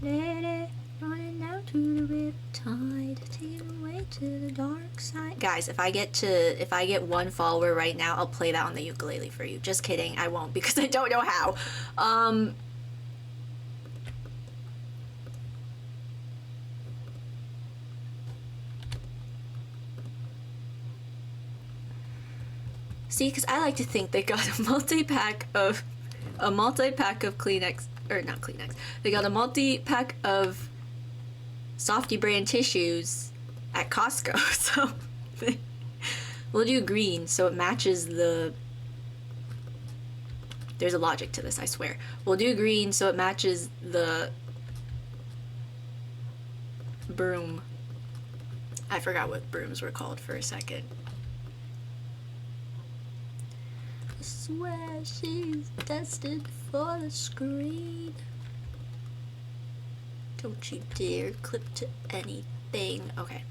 Speaker 1: Let it running out to the riptide, taking away to the dark side. Guys, if I get 1 follower right now, I'll play that on the ukulele for you. Just kidding, I won't because I don't know how. See, because I like to think they got a multi-pack of Kleenex, or not Kleenex. They got a multi-pack of Softy brand tissues at Costco. So we'll do green so it matches the... There's a logic to this, I swear. We'll do green so it matches the broom. I forgot what brooms were called for a second. I swear she's destined for the screen. Don't you dare clip to anything. Okay.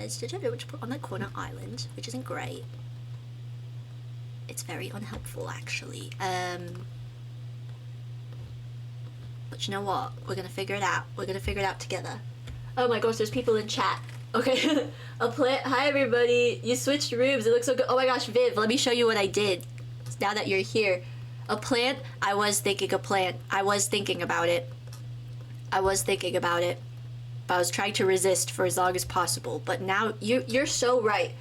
Speaker 1: It's determined what to put on the corner island, which isn't great. It's very unhelpful, actually. But you know what? We're gonna figure it out. We're gonna figure it out together. Oh my gosh, there's people in chat. Okay, a plant. Hi everybody. You switched rooms. It looks so good. Oh my gosh, Viv, let me show you what I did. Now that you're here, a plant. I was thinking a plant. I was thinking about it. But I was trying to resist for as long as possible. But now you're so right.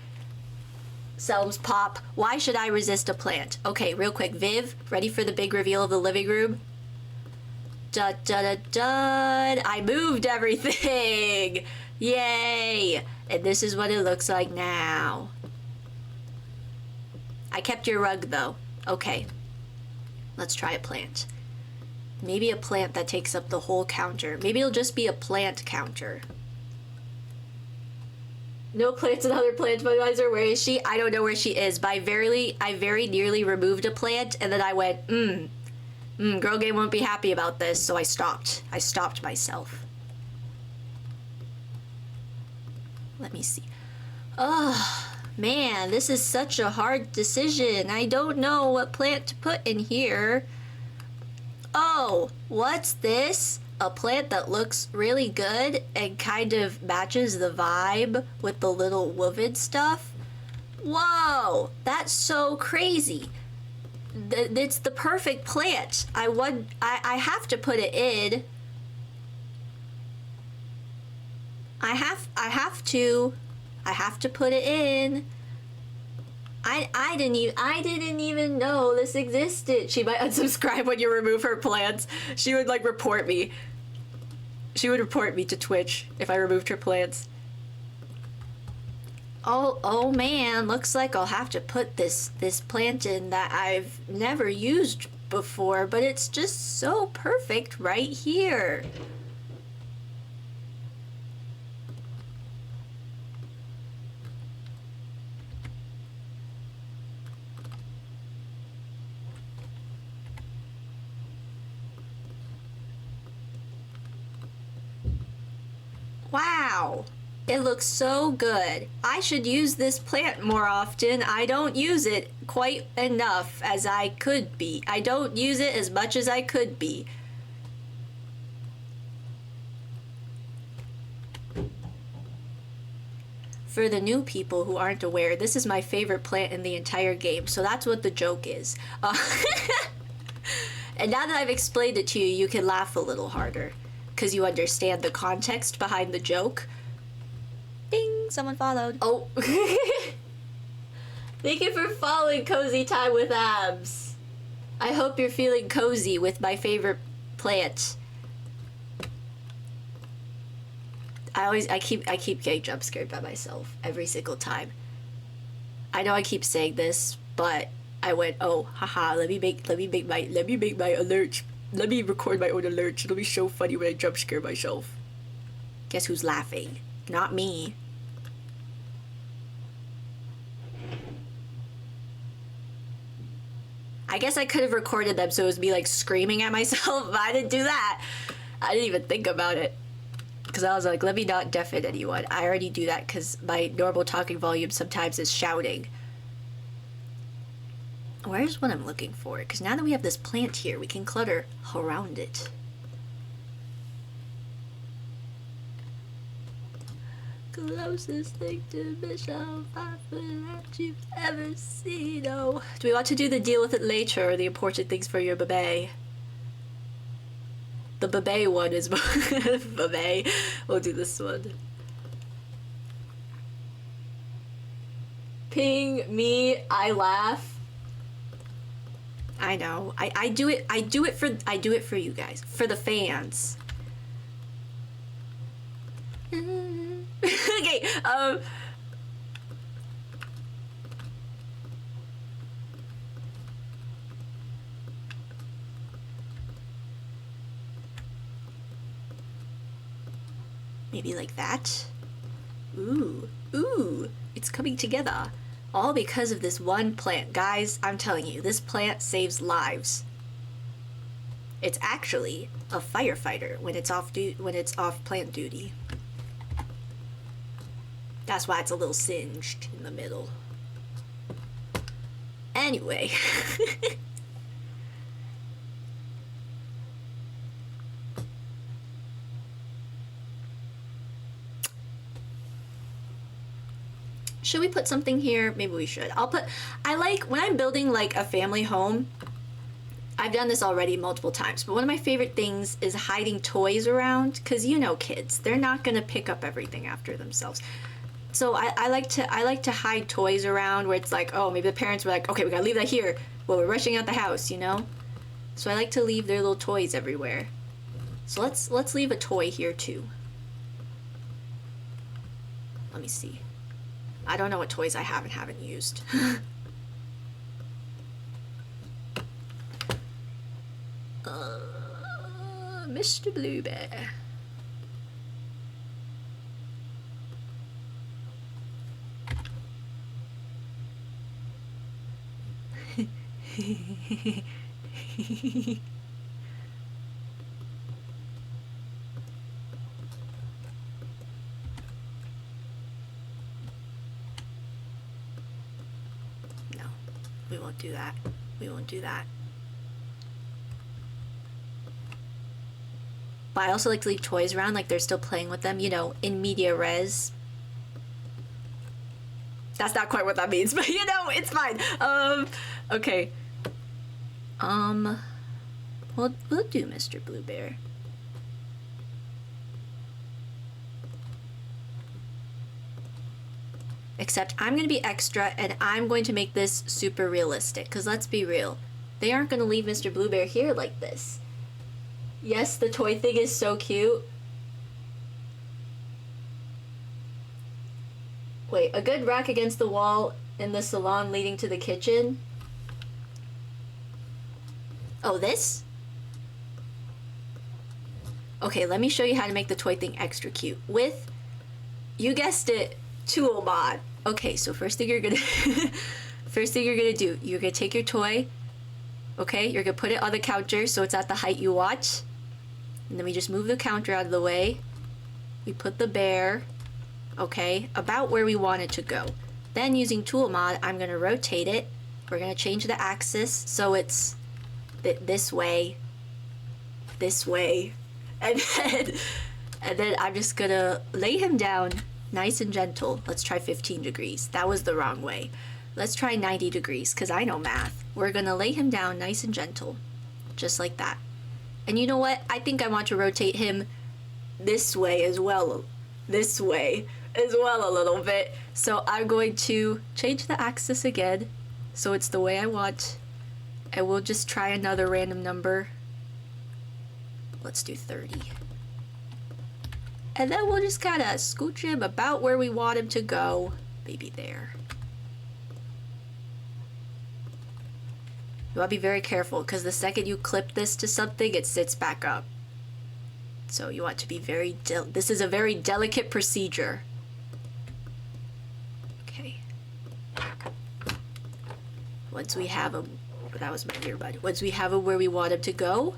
Speaker 1: Selms Pop. Why should I resist a plant? Okay, real quick, Viv, ready for the big reveal of the living room? Dud dud dud dud! I moved everything! Yay! And this is what it looks like now. I kept your rug though. Okay. Let's try a plant. Maybe a plant that takes up the whole counter. Maybe it'll just be a plant counter. No plants, another plant advisor. Where is she? I don't know where she is, but I very nearly removed a plant and then I went, Girl Game won't be happy about this, so I stopped. I stopped myself. Let me see. Oh, man, this is such a hard decision. I don't know what plant to put in here. Oh, what's this? A plant that looks really good and kind of matches the vibe with the little woven stuff. Whoa, that's so crazy. It's the perfect plant. I have to put it in. I have to put it in. I didn't even know this existed. She might unsubscribe when you remove her plants. She would like report me. She would report me to Twitch if I removed her plants. Oh man, looks like I'll have to put this plant in that I've never used before, but it's just so perfect right here. Wow. It looks so good. I should use this plant more often. I don't use it quite enough as I could be. I don't use it as much as I could be. For the new people who aren't aware, this is my favorite plant in the entire game, so that's what the joke is. And now that I've explained it to you, you can laugh a little harder, because you understand the context behind the joke. Ding! Someone followed. Oh. Thank you for following Cozy Time with Abs. I hope you're feeling cozy with my favorite plant. I keep getting jump scared by myself every single time. I know I keep saying this, but I went, oh, haha, let me make my alert. Let me record my own alerts. It'll be so funny when I jump scare myself. Guess who's laughing? Not me. I guess I could have recorded them so it was me like screaming at myself, but I didn't do that. I didn't even think about it. Because I was like, let me not deafen anyone. I already do that because my normal talking volume sometimes is shouting. Where's what I'm looking for? Because now that we have this plant here, we can clutter around it. Closest thing to Michelle Pfeiffer that you've ever seen. Oh, do we want to do the deal with it later or the important things for your baby? The baby one is baby. We'll do this one. Ping me, I laugh. I know. I do it for you guys, for the fans. Okay, maybe like that. Ooh, it's coming together. All because of this one plant. Guys, I'm telling you, this plant saves lives. It's actually a firefighter when it's off plant duty. That's why it's a little singed in the middle. Anyway. Should we put something here? Maybe we should. I like, when I'm building like a family home, I've done this already multiple times, but one of my favorite things is hiding toys around, because you know kids, they're not going to pick up everything after themselves. So I like to hide toys around where it's like, oh, maybe the parents were like, okay, we gotta leave that here while we're rushing out the house, you know? So I like to leave their little toys everywhere. So let's leave a toy here too. Let me see. I don't know what toys I have and haven't used. Mr. Blue Bear. No, we won't do that. We won't do that. But I also like to leave toys around, like they're still playing with them, you know, in media res. That's not quite what that means, but you know, it's fine. Okay. We'll do Mr. Blue Bear. Except I'm gonna be extra and I'm going to make this super realistic, because let's be real, they aren't gonna leave Mr. Blue Bear here like this. Yes, the toy thing is so cute. Wait, a good rack against the wall in the salon leading to the kitchen. Oh, this? Okay, let me show you how to make the toy thing extra cute. With, you guessed it, tool mod. Okay, so first thing you're gonna do, you're gonna take your toy, okay, you're gonna put it on the counter so it's at the height you want. And then we just move the counter out of the way. We put the bear. okay? About where we want it to go. Then using tool mod, I'm gonna rotate it. We're gonna change the axis so it's this way, and then I'm just gonna lay him down nice and gentle. Let's try 15 degrees. That was the wrong way. Let's try 90 degrees, because I know math. We're gonna lay him down nice and gentle, just like that. And you know what? I think I want to rotate him this way as well. This way as well a little bit. So I'm going to change the axis again, so it's the way I want. And we'll just try another random number. Let's do 30. And then we'll just kind of scooch him about where we want him to go. Maybe there. You want to be very careful, because the second you clip this to something, it sits back up. So you want to be very this is a very delicate procedure. Okay. Once we have him, that was my earbud. Once we have him where we want him to go,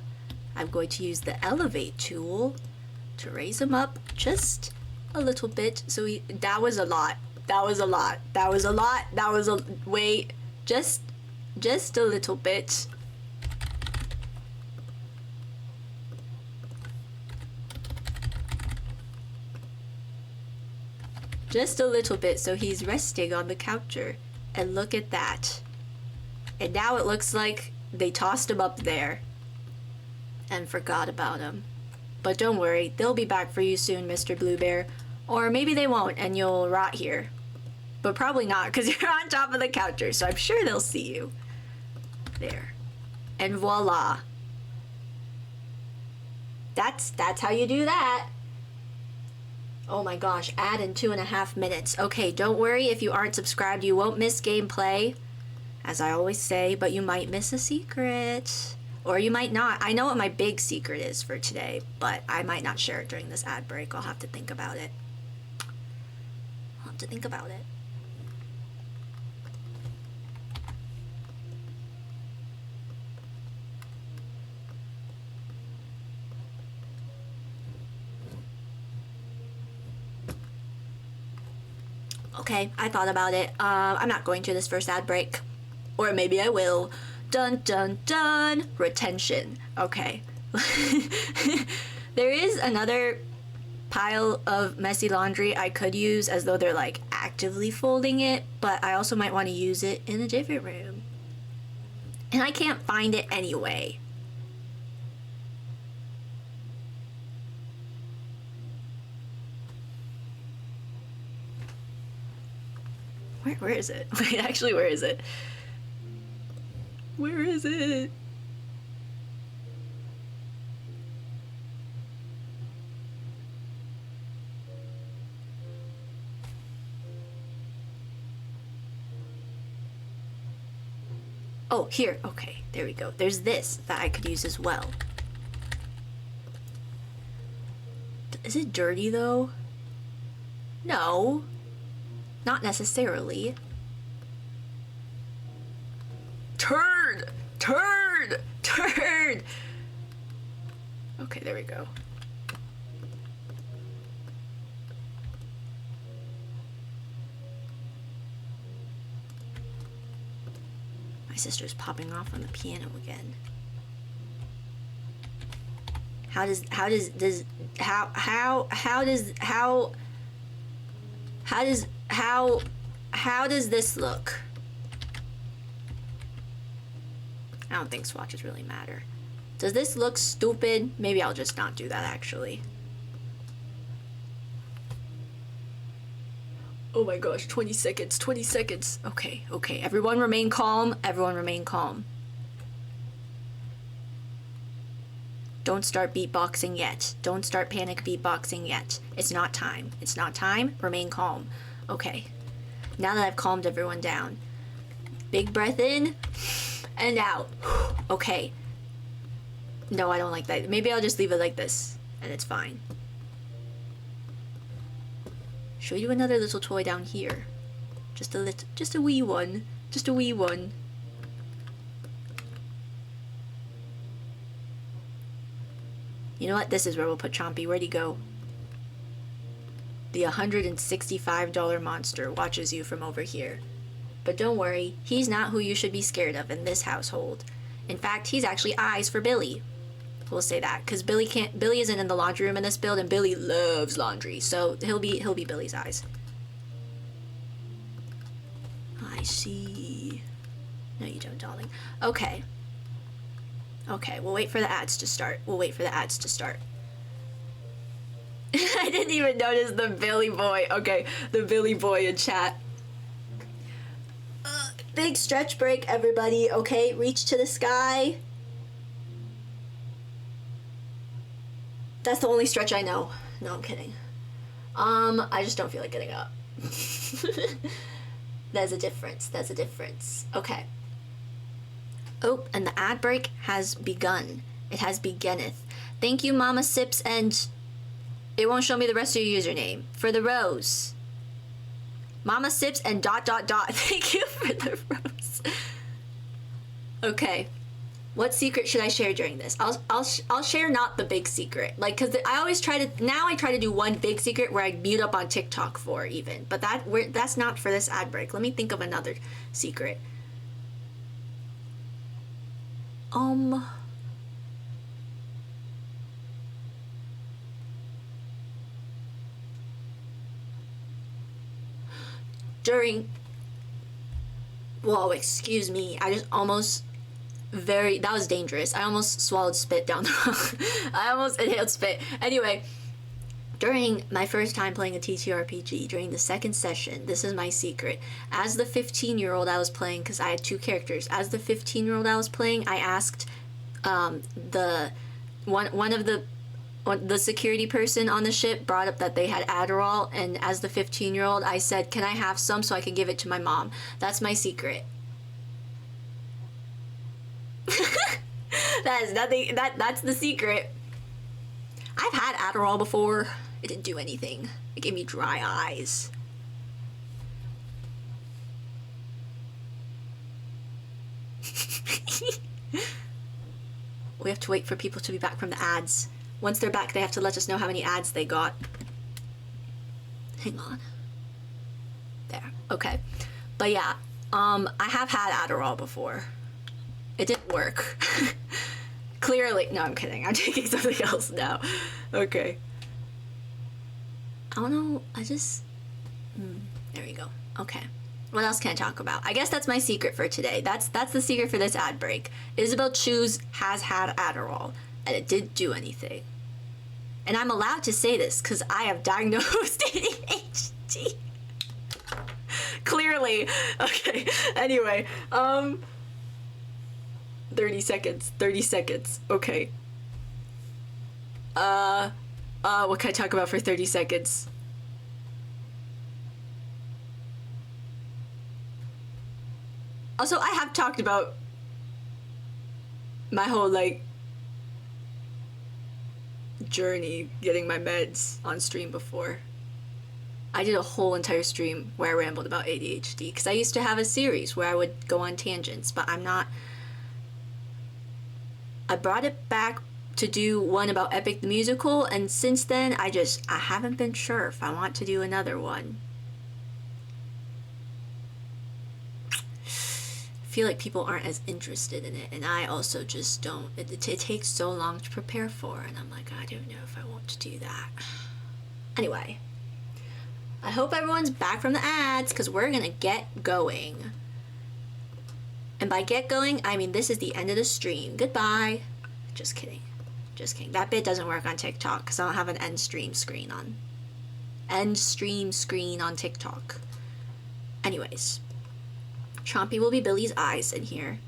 Speaker 1: I'm going to use the elevate tool to raise him up just a little bit. So that was a lot. That was a lot. That was a lot. That was a wait. Just a little bit. Just a little bit, so he's resting on the counter. And look at that. And now it looks like they tossed him up there and forgot about him. But don't worry, they'll be back for you soon, Mr. Blue Bear. Or maybe they won't and you'll rot here. But probably not, because you're on top of the counter, so I'm sure they'll see you. There. And voila. That's how you do that. Oh my gosh, add in 2.5 minutes. Okay, don't worry, if you aren't subscribed, you won't miss gameplay, as I always say, but you might miss a secret. Or you might not. I know what my big secret is for today, but I might not share it during this ad break. I'll have to think about it. I'll have to think about it. Okay, I thought about it. I'm not going to this first ad break. Or maybe I will. Dun dun dun! Retention. Okay. There is another pile of messy laundry I could use as though they're like actively folding it, but I also might want to use it in a different room. And I can't find it anyway. Where is it? Wait, actually, where is it? Where is it? Oh, here. Okay, there we go. There's this that I could use as well. Is it dirty though? No. Not necessarily. Turd! Turd! Turd! Okay, there we go. My sister's popping off on the piano again. How does this look? I don't think swatches really matter. Does this look stupid? Maybe I'll just not do that actually. Oh my gosh, 20 seconds, 20 seconds. Okay, okay, everyone remain calm, everyone remain calm. Don't start beatboxing yet. Don't start panic beatboxing yet. It's not time. It's not time. Remain calm. Okay. Now that I've calmed everyone down. Big breath in and out. Okay. No, I don't like that. Maybe I'll just leave it like this and it's fine. Show you another little toy down here. Just a wee one. Just a wee one. You know what? This is where we'll put Chompy. Where'd he go? The $165 monster watches you from over here. But don't worry, he's not who you should be scared of in this household. In fact, he's actually eyes for Billy. We'll say that, because Billy isn't in the laundry room in this build, and Billy loves laundry, so he'll be Billy's eyes. I see. No, you don't, darling. Okay. Okay, we'll wait for the ads to start. I didn't even notice the Billy boy. Okay, the Billy boy in chat. Big stretch break, everybody. Okay, reach to the sky. That's the only stretch I know. No, I'm kidding. I just don't feel like getting up. There's a difference. Okay. Oh, and the ad break has begun. It has beginneth. Thank you, Mama Sips, and it won't show me the rest of your username. For the rose. Mama Sips and ... Thank you for the rose. Okay. What secret should I share during this? I'll share not the big secret. Like, cause I always try to do one big secret where I mute up on TikTok for even. But that's not for this ad break. Let me think of another secret. Whoa, excuse me. I just almost that was dangerous. I almost swallowed spit down the wrong. I almost inhaled spit. Anyway, during my first time playing a TTRPG, during the second session, this is my secret. As the 15-year-old I was playing, because I had two characters, as the 15-year-old I was playing, I asked the security person on the ship brought up that they had Adderall, and as the 15-year-old, I said, can I have some so I can give it to my mom? That's my secret. That is nothing. That's the secret. I've had Adderall before. It didn't do anything. It gave me dry eyes. We have to wait for people to be back from the ads. Once they're back, they have to let us know how many ads they got. Hang on. There. Okay. But yeah, I have had Adderall before. It didn't work. Clearly. No, I'm kidding. I'm taking something else now. Okay. I don't know. There we go. Okay. What else can I talk about? I guess that's my secret for today. That's the secret for this ad break. Isabel Chews has had Adderall, and it didn't do anything. And I'm allowed to say this because I have diagnosed ADHD. Clearly. Okay. Anyway, 30 seconds. Okay. What can I talk about for 30 seconds? Also, I have talked about my whole, journey getting my meds on stream before. I did a whole entire stream where I rambled about ADHD, because I used to have a series where I would go on tangents, but I brought it back to do one about Epic the Musical, and since then, I haven't been sure if I want to do another one. I feel like people aren't as interested in it, and I also just don't. It takes so long to prepare for, and I'm like, I don't know if I want to do that. Anyway, I hope everyone's back from the ads, because we're gonna get going. And by get going, I mean this is the end of the stream. Goodbye. Just kidding. That bit doesn't work on TikTok, because I don't have an end stream screen on TikTok. Anyways. Chompy will be Billy's eyes in here.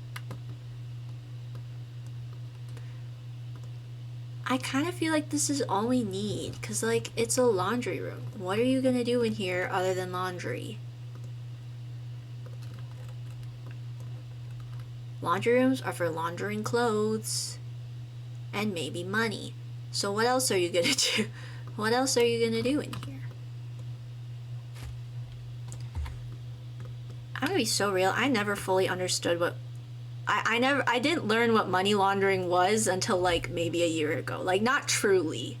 Speaker 1: I kind of feel like this is all we need, because, it's a laundry room. What are you gonna do in here other than laundry? Laundry rooms are for laundering clothes. And maybe money. So what else are you gonna do? What else are you gonna do in here? I'm gonna be so real. I never fully understood what I didn't learn what money laundering was until maybe a year ago. Not truly.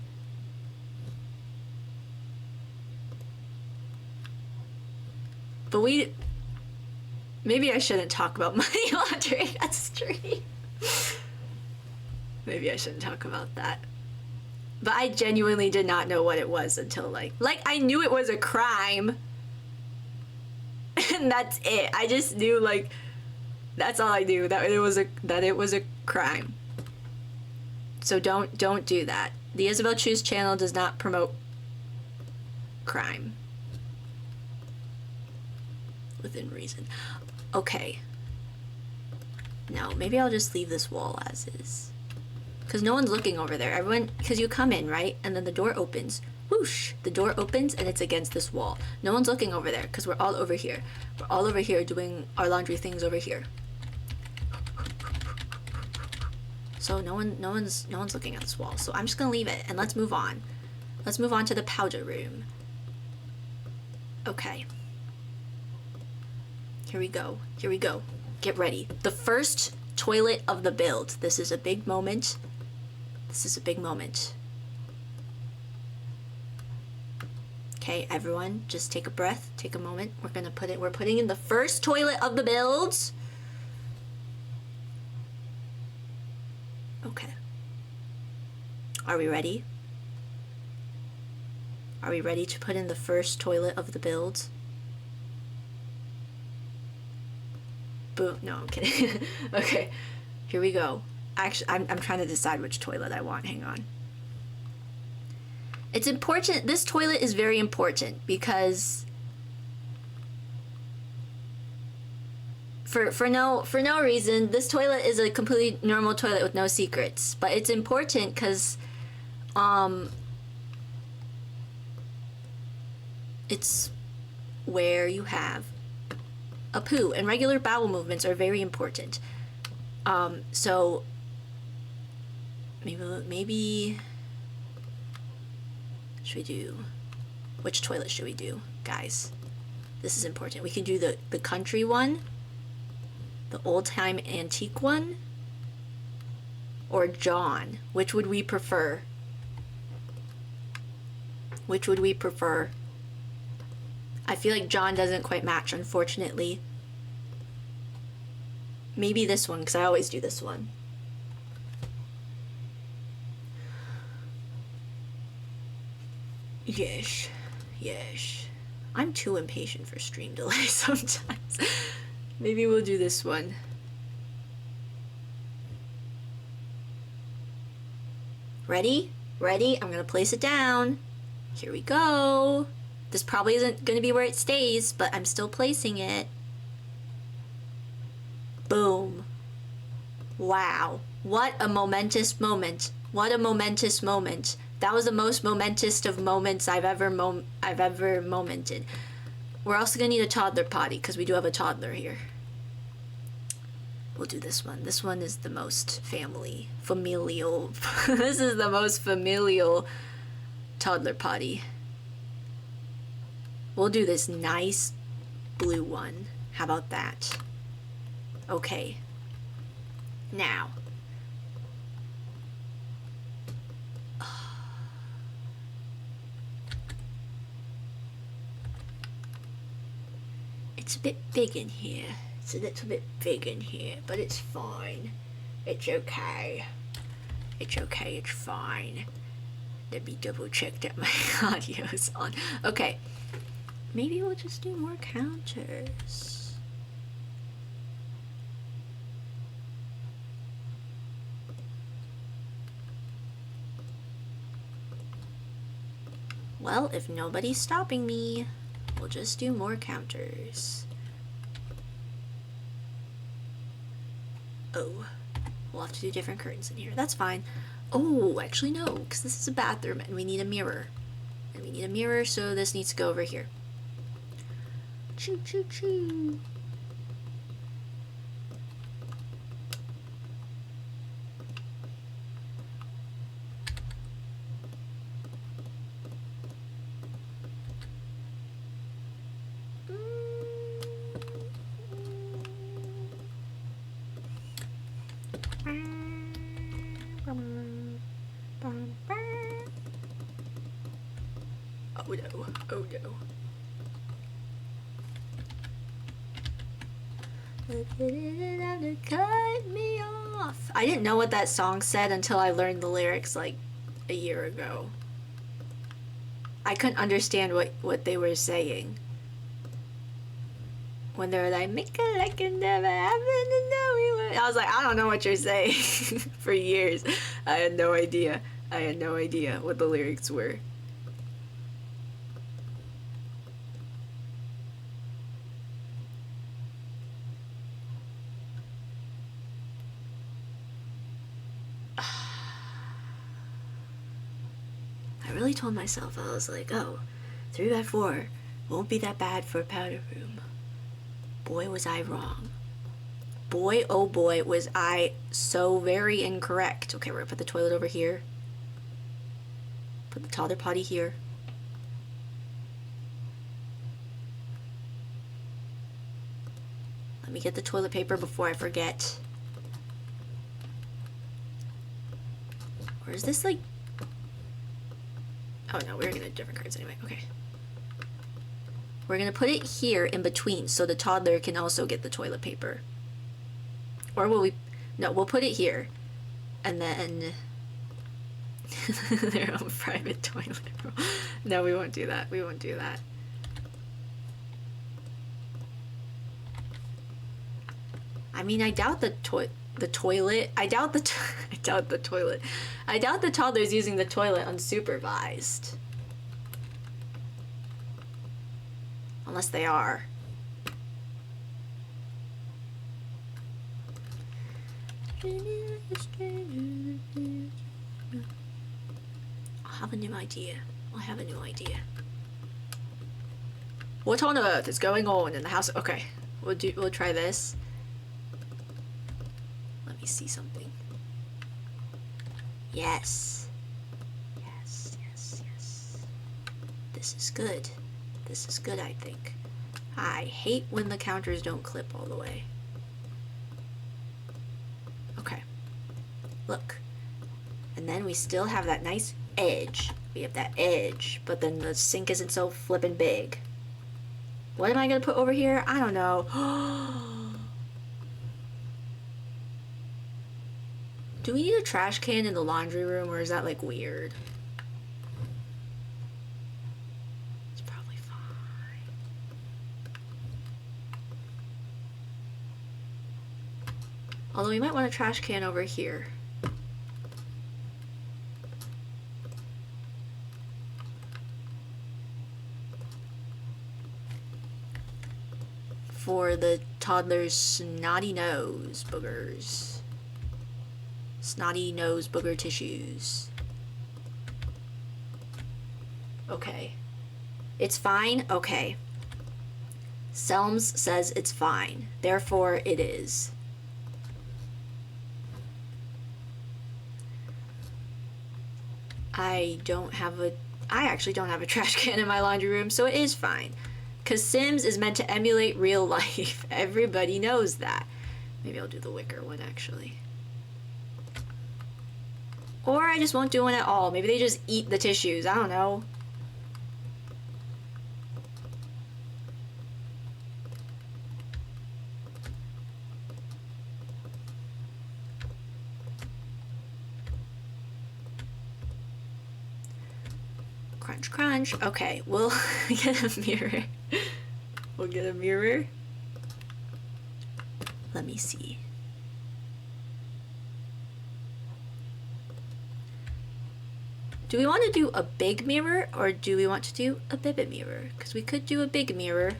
Speaker 1: But maybe I shouldn't talk about money laundering on stream. Maybe I shouldn't talk about that. But I genuinely did not know what it was until like I knew it was a crime. And that's it. I just knew like that's all I knew, that it was a crime. So don't do that. The Isabel Choose channel does not promote crime. Within reason. Okay. No, maybe I'll just leave this wall as is. Because no one's looking over there. Everyone, because you come in, right? And then the door opens. Whoosh! The door opens and it's against this wall. No one's looking over there because we're all over here. We're all over here doing our laundry things over here. So no one's looking at this wall. So I'm just gonna leave it and let's move on. Let's move on to the powder room. Okay. Here we go. Here we go. Get ready. The first toilet of the build. This is a big moment. This is a big moment. Okay, everyone, just take a breath, take a moment. We're putting in the first toilet of the build. Okay. Are we ready? Are we ready to put in the first toilet of the build? Boom. No, I'm kidding. Okay, here we go. Actually, I'm trying to decide which toilet I want. Hang on. It's important. This toilet is very important because for no reason, this toilet is a completely normal toilet with no secrets. But it's important because it's where you have a poo, and regular bowel movements are very important. So maybe should we do, which toilet should we do, guys? This is important. We can do the country one, the old-time antique one, or John. Which would we prefer? Which would we prefer? I feel like John doesn't quite match, unfortunately. Maybe this one, because I always do this one. Yes. Yes. I'm too impatient for stream delay sometimes. Maybe we'll do this one. Ready? Ready? I'm gonna place it down. Here we go. This probably isn't gonna be where it stays, but I'm still placing it. Boom. Wow. What a momentous moment. What a momentous moment. That was the most momentous of moments I've ever momented. We're also gonna need a toddler potty because we do have a toddler here. We'll do this one. This one is the most familial. This is the most familial toddler potty. We'll do this nice blue one. How about that? Okay. Now. It's a bit big in here. It's a little bit big in here, but it's fine. It's okay. It's okay, it's fine. Let me double check that my audio's on. Okay. Maybe we'll just do more counters. Well, if nobody's stopping me, we'll just do more counters. Oh, we'll have to do different curtains in here. That's fine. Oh, actually no, because this is a bathroom and we need a mirror. And we need a mirror, so this needs to go over here. Choo choo choo. Oh no, oh no. Cut me off. I didn't know what that song said until I learned the lyrics like a year ago. I couldn't understand what they were saying. When they were like, make it like it never happened to know we were. I was like, I don't know what you're saying. For years, I had no idea. I had no idea what the lyrics were. I really told myself, I was like, oh, 3x4 won't be that bad for a powder room. Boy, was I wrong. Boy, oh boy, was I so very incorrect. Okay, we're gonna put the toilet over here. Put the toddler potty here. Let me get the toilet paper before I forget. Or is this like... Oh no, we're gonna do different cards anyway. Okay. We're gonna put it here in between so the toddler can also get the toilet paper. Or will we... No, we'll put it here. And then... their own private toilet. No, we won't do that. We won't do that. I mean, I doubt the toilet. I doubt the toilet. I doubt the toddler's using the toilet unsupervised. Unless they are. I'll have a new idea. I'll have a new idea. What on earth is going on in the house? Okay, we'll try this. Let me see something. Yes. Yes, yes, yes. This is good. This is good, I think. I hate when the counters don't clip all the way. Okay. Look. And then we still have that nice edge. We have that edge, but then the sink isn't so flippin' big. What am I gonna put over here? I don't know. Do we need a trash can in the laundry room, or is that like weird? It's probably fine. Although we might want a trash can over here. For the toddler's snotty nose boogers. Snotty nose booger tissues. Okay. It's fine? Okay. Selms says it's fine. Therefore, it is. I actually don't have a trash can in my laundry room, so it is fine. Because Sims is meant to emulate real life. Everybody knows that. Maybe I'll do the wicker one, actually. Or I just won't do one at all. Maybe they just eat the tissues. I don't know. Crunch, crunch. Okay, we'll get a mirror. We'll get a mirror. Let me see. Do we want to do a big mirror or do we want to do a baby mirror? Because we could do a big mirror.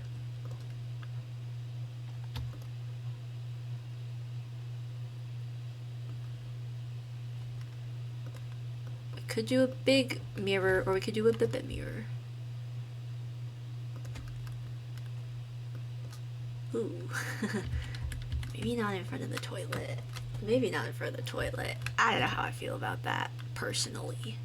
Speaker 1: We could do a big mirror or we could do a baby mirror. Ooh. Maybe not in front of the toilet. Maybe not in front of the toilet. I don't know how I feel about that personally.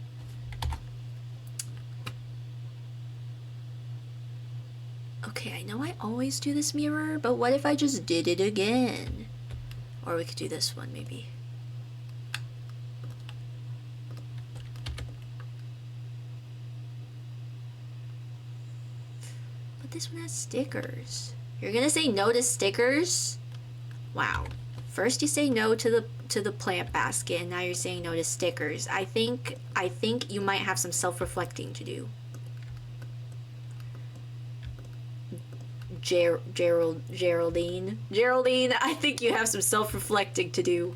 Speaker 1: Okay, I know I always do this mirror, but what if I just did it again? Or we could do this one, maybe. But this one has stickers. You're gonna say no to stickers? Wow. First you say no to the plant basket, and now you're saying no to stickers. I think you might have some self-reflecting to do. Geraldine, I think you have some self-reflecting to do.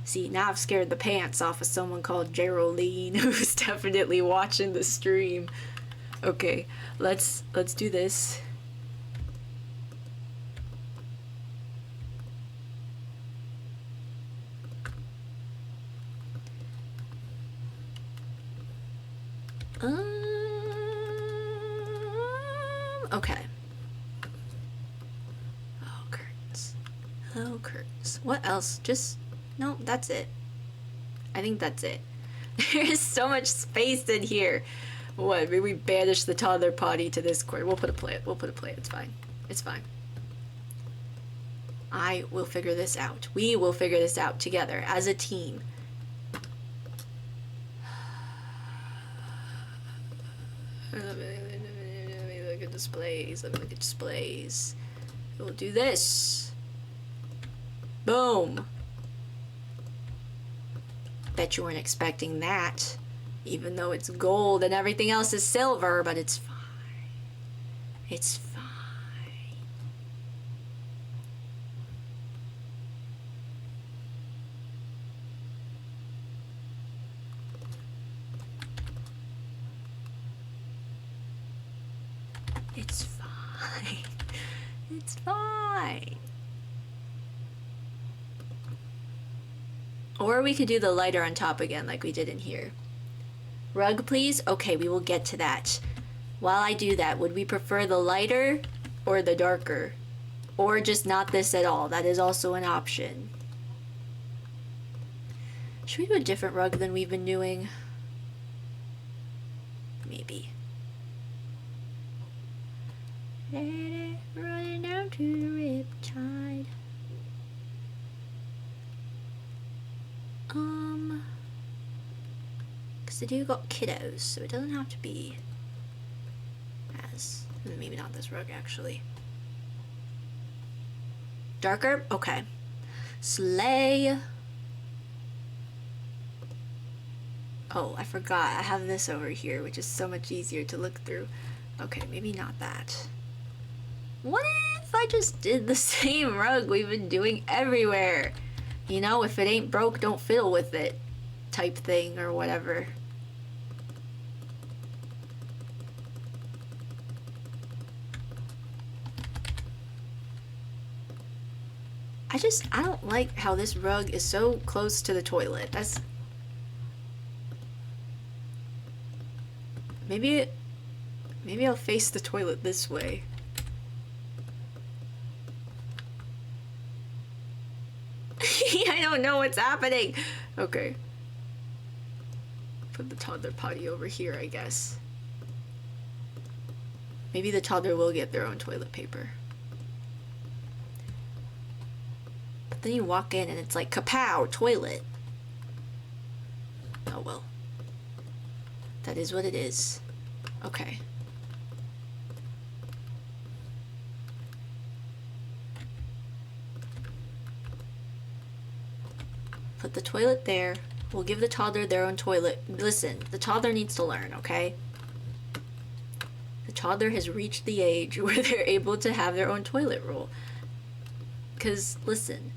Speaker 1: See, now I've scared the pants off of someone called Geraldine who's definitely watching the stream. Okay, let's do this. Okay. Oh, curtains. Oh, curtains. What else? Just, no, that's it. I think that's it. There's so much space in here. What, maybe we banish the toddler potty to this corner. We'll put a plant. It's fine. It's fine. I will figure this out. We will figure this out together as a team. Let me look at displays. We'll do this. Boom. Bet you weren't expecting that. Even though it's gold and everything else is silver, but it's fine. It's fine. It's fine. It's fine. Or we could do the lighter on top again like we did in here. Rug, please? Okay, we will get to that. While I do that, would we prefer the lighter or the darker? Or just not this at all? That is also an option. Should we do a different rug than we've been doing? Maybe. Running down to the riptide. Because they do got kiddos, so it doesn't have to be as... Maybe not this rug, actually. Darker? Okay. Slay. Oh, I forgot. I have this over here, which is so much easier to look through. Okay, maybe not that. What if I just did the same rug we've been doing everywhere? You know, if it ain't broke, don't fiddle with it type thing or whatever. I don't like how this rug is so close to the toilet. That's... Maybe I'll face the toilet this way. I don't know what's happening. Okay. Put the toddler potty over here, I guess. Maybe the toddler will get their own toilet paper. But then you walk in and it's like, kapow, toilet. Oh well. That is what it is. Okay. Put the toilet there. We'll give the toddler their own toilet. Listen, the toddler needs to learn, okay? The toddler has reached the age where they're able to have their own toilet roll. Because, listen,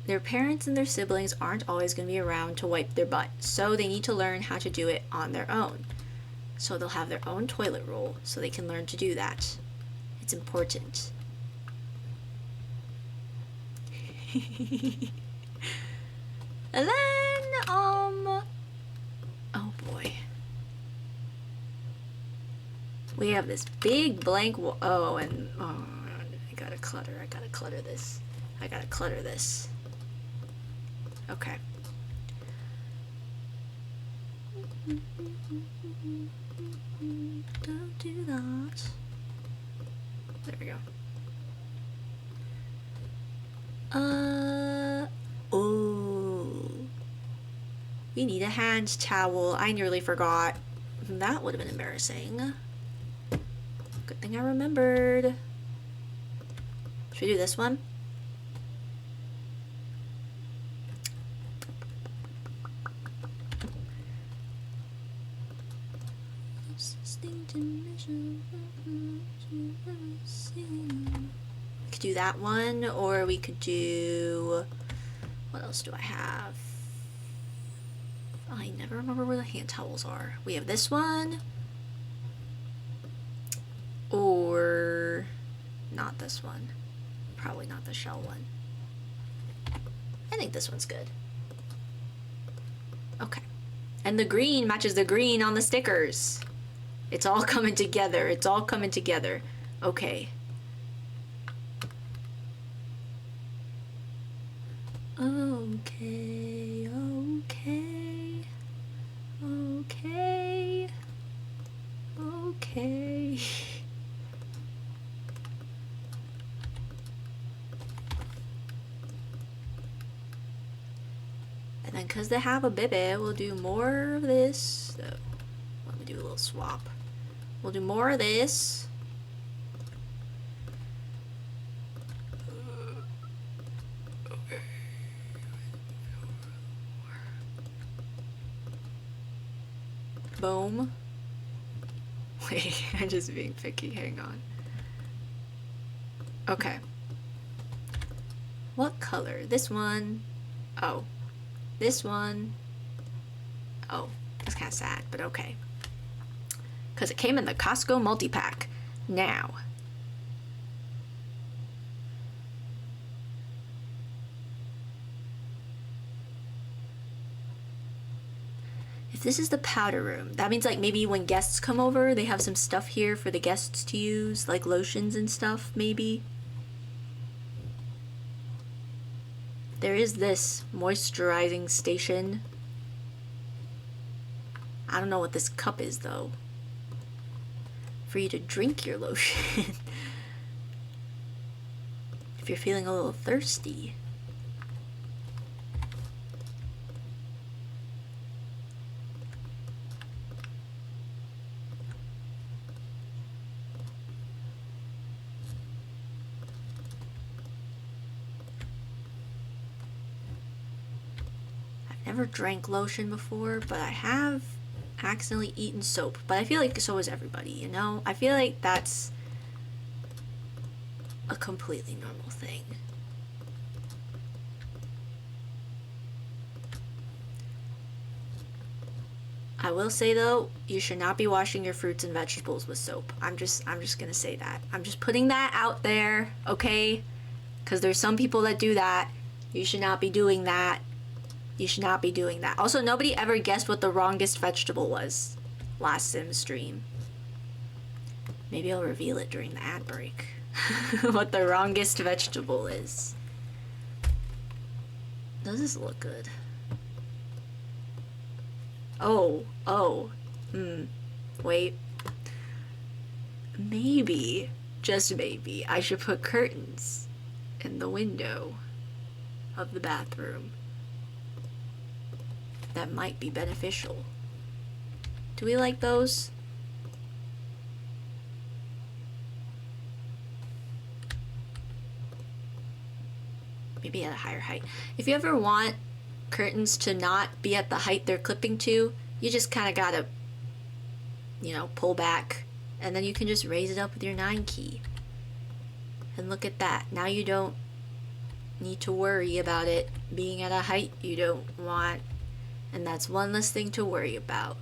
Speaker 1: their parents and their siblings aren't always going to be around to wipe their butt, so they need to learn how to do it on their own. So they'll have their own toilet roll so they can learn to do that. It's important. And then, oh boy. We have this big blank wall. Oh, and, oh, I gotta clutter this. Okay. Don't do that. There we go. Oh. We need a hand towel. I nearly forgot. That would have been embarrassing. Good thing I remembered. Should we do this one? We could do that one, or we could do... What else do I have? I never remember where the hand towels are. We have this one. Or... not this one. Probably not the shell one. I think this one's good. Okay. And the green matches the green on the stickers. It's all coming together. It's all coming together. Okay. Okay. Okay. Okay. Okay. And then because they have a baby, we'll do more of this. So, let me do a little swap. We'll do more of this. Boom. Wait, I'm just being picky. Hang on. Okay. What color? This one. Oh. This one. Oh, that's kind of sad, but okay. Because it came in the Costco multi-pack. Now. If this is the powder room, that means like maybe when guests come over, they have some stuff here for the guests to use, like lotions and stuff, maybe. There is this moisturizing station. I don't know what this cup is though. For you to drink your lotion. If you're feeling a little thirsty. I've never drank lotion before, but I have accidentally eaten soap. But I feel like so is everybody, you know? I feel like that's a completely normal thing. I will say though, you should not be washing your fruits and vegetables with soap. I'm just gonna say that. I'm just putting that out there, okay? Because there's some people that do that. You should not be doing that. You should not be doing that. Also, nobody ever guessed what the wrongest vegetable was last sim stream. Maybe I'll reveal it during the ad break. What the wrongest vegetable is. Does this look good? Oh, wait. Maybe, just maybe, I should put curtains in the window of the bathroom. That might be beneficial. Do we like those? Maybe at a higher height. If you ever want curtains to not be at the height they're clipping to, you just kind of gotta, you know, pull back, and then you can just raise it up with your 9 key. And look at that. Now you don't need to worry about it being at a height you don't want, and that's one less thing to worry about.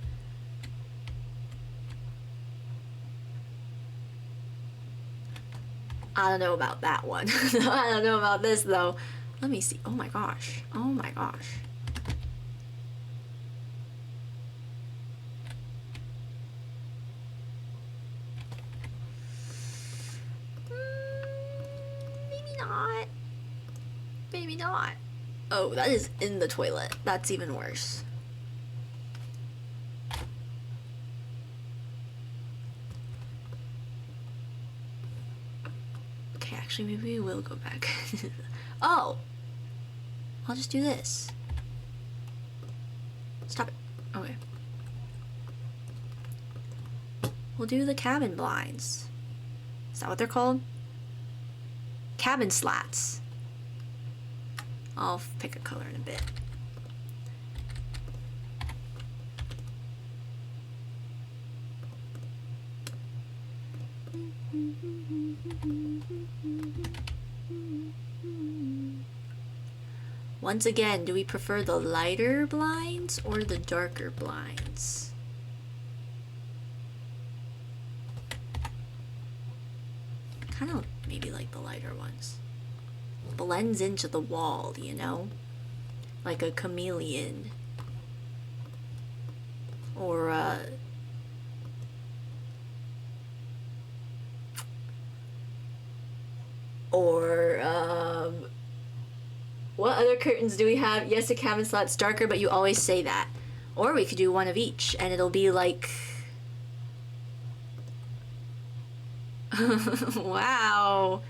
Speaker 1: I don't know about that one. I don't know about this though. Let me see. Oh my gosh. Oh my gosh. Maybe not. Maybe not. Oh, that is in the toilet. That's even worse. Okay, actually, maybe we will go back. Oh! I'll just do this. Stop it. Okay. We'll do the cabin blinds. Is that what they're called? Cabin slats. I'll pick a color in a bit. Once again, do we prefer the lighter blinds or the darker blinds? Kind of maybe like the lighter ones. Blends into the wall, you know? Like a chameleon. Or what other curtains do we have? Yes, the cabin slat's darker, but you always say that. Or we could do one of each, and it'll be like... Wow.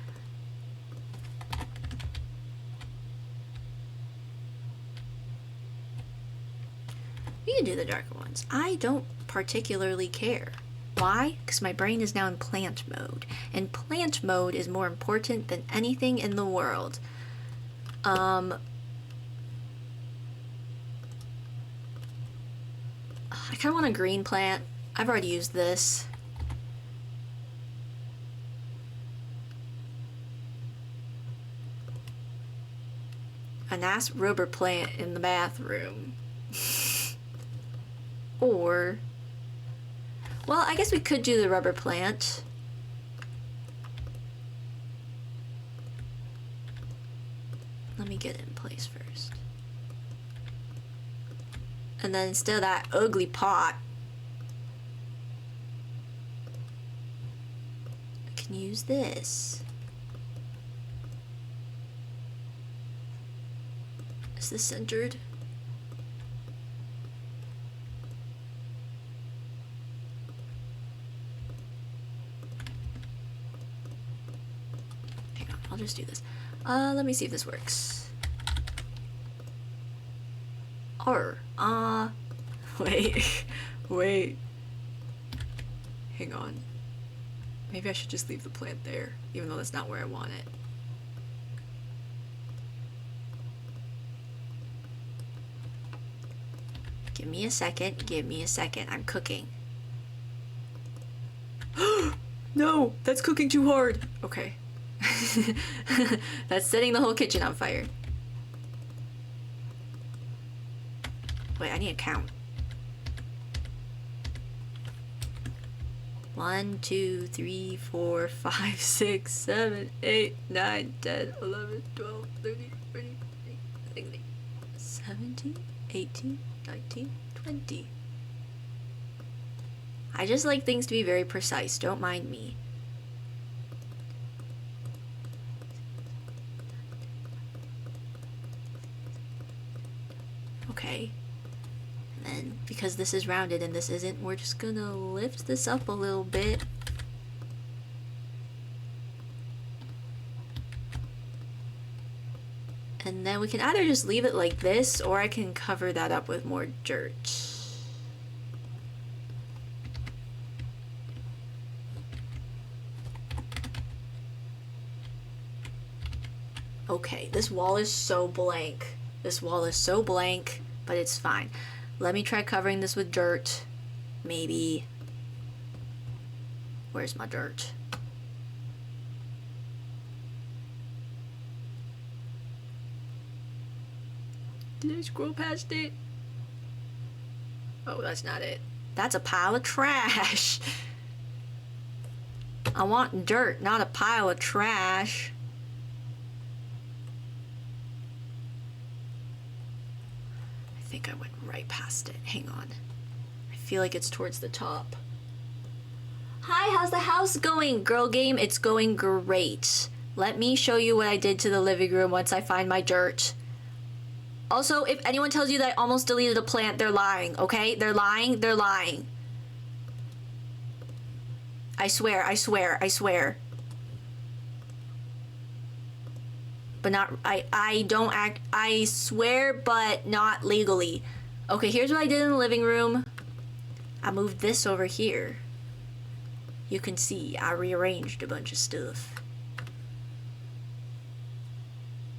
Speaker 1: We can do the darker ones. I don't particularly care. Why? Because my brain is now in plant mode. And plant mode is more important than anything in the world. I kind of want a green plant. I've already used this. A nice rubber plant in the bathroom. Or... well, I guess we could do the rubber plant. Let me get it in place first. And then instead of that ugly pot, I can use this. Is this centered? Hang on, I'll just do this. Let me see if this works. Wait, wait. Hang on. Maybe I should just leave the plant there, even though that's not where I want it. Give me a second, give me a second. I'm cooking. No, that's cooking too hard. Okay. That's setting the whole kitchen on fire. Wait, I need to count. 1, 2, 3, 4, 5, 6, 7, 8, 9, 10, 11, 12, 13, 14, 15, 17, 18, 19, 20. I just like things to be very precise, don't mind me. Okay. And then, because this is rounded and this isn't, we're just gonna lift this up a little bit. And then we can either just leave it like this, or I can cover that up with more dirt. Okay, this wall is so blank. This wall is so blank, but it's fine. Let me try covering this with dirt. Maybe. Where's my dirt? Did I scroll past it? Oh, that's not it. That's a pile of trash. I want dirt, not a pile of trash. I think I went right past it. Hang on. I feel like it's towards the top. Hi, how's the house going, girl game? It's going great. Let me show you what I did to the living room once I find my dirt. Also, if anyone tells you that I almost deleted a plant, they're lying, okay? They're lying, they're lying. I swear, I swear, I swear. But not, I don't act, I swear, but not legally. Okay, here's what I did in the living room. I moved this over here. You can see I rearranged a bunch of stuff.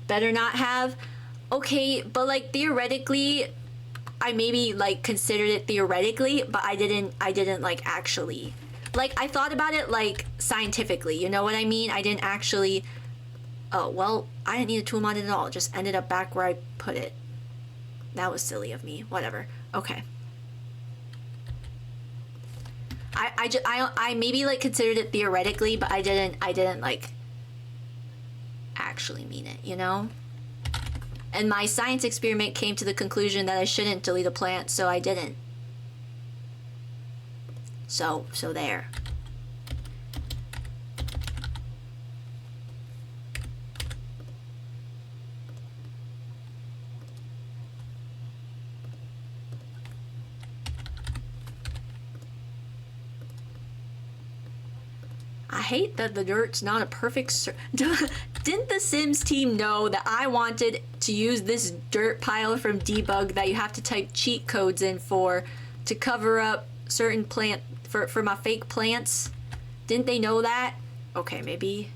Speaker 1: Better not have. Okay, but like theoretically, I maybe like considered it theoretically, but I didn't like actually. Like I thought about it like scientifically, you know what I mean? I didn't actually. Oh, well, I didn't need a tool mod at all. It just ended up back where I put it. That was silly of me. Whatever. Okay. I maybe like considered it theoretically, but I didn't like actually mean it, you know? And my science experiment came to the conclusion that I shouldn't delete a plant, so I didn't. So there. I hate that the dirt's not a perfect Didn't the Sims team know that I wanted to use this dirt pile from debug that you have to type cheat codes in for to cover up certain plant for my fake plants? Didn't they know that? Okay, maybe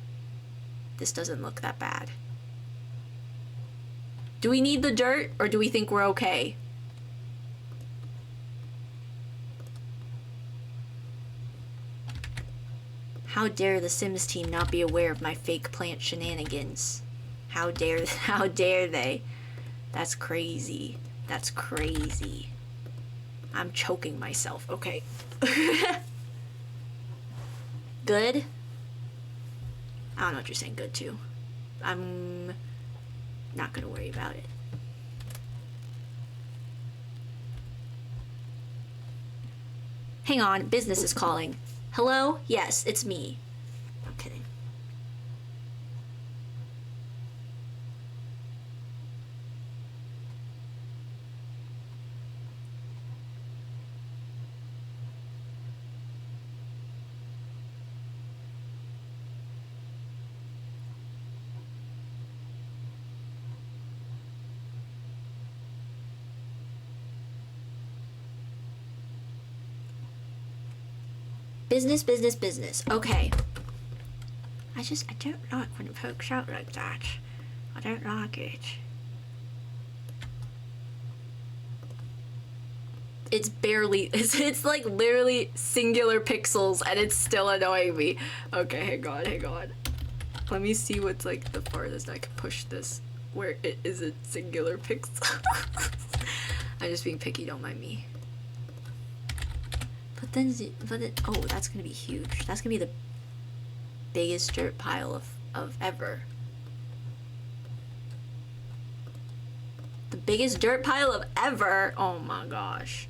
Speaker 1: this doesn't look that bad. Do we need the dirt or do we think we're okay? How dare the Sims team not be aware of my fake plant shenanigans? How dare they? That's crazy. That's crazy. I'm choking myself. Okay. Good? I don't know what you're saying good to. I'm not gonna worry about it. Hang on, business is calling. Hello? Yes, it's me. I'm kidding. Business, business, business. Okay. I don't like when it pokes out like that. I don't like it. It's barely, it's like literally singular pixels and it's still annoying me. Okay, hang on. Let me see what's like the farthest I can push this where it is a singular pixel. I'm just being picky, don't mind me. Oh, that's gonna be huge. That's gonna be the biggest dirt pile of ever. The biggest dirt pile of ever? Oh my gosh.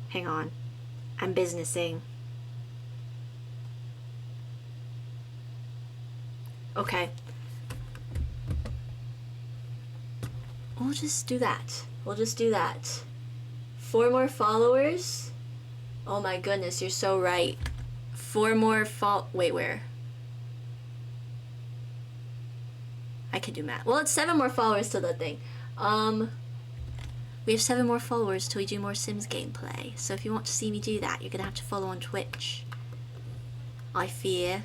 Speaker 1: Hang on. I'm businessing. Okay. We'll just do that. 4 more followers? Oh my goodness, you're so right. 4 more wait, where? I can do math. Well, it's 7 more followers to the thing. We have 7 more followers till we do more Sims gameplay. So if you want to see me do that, you're gonna have to follow on Twitch. I fear.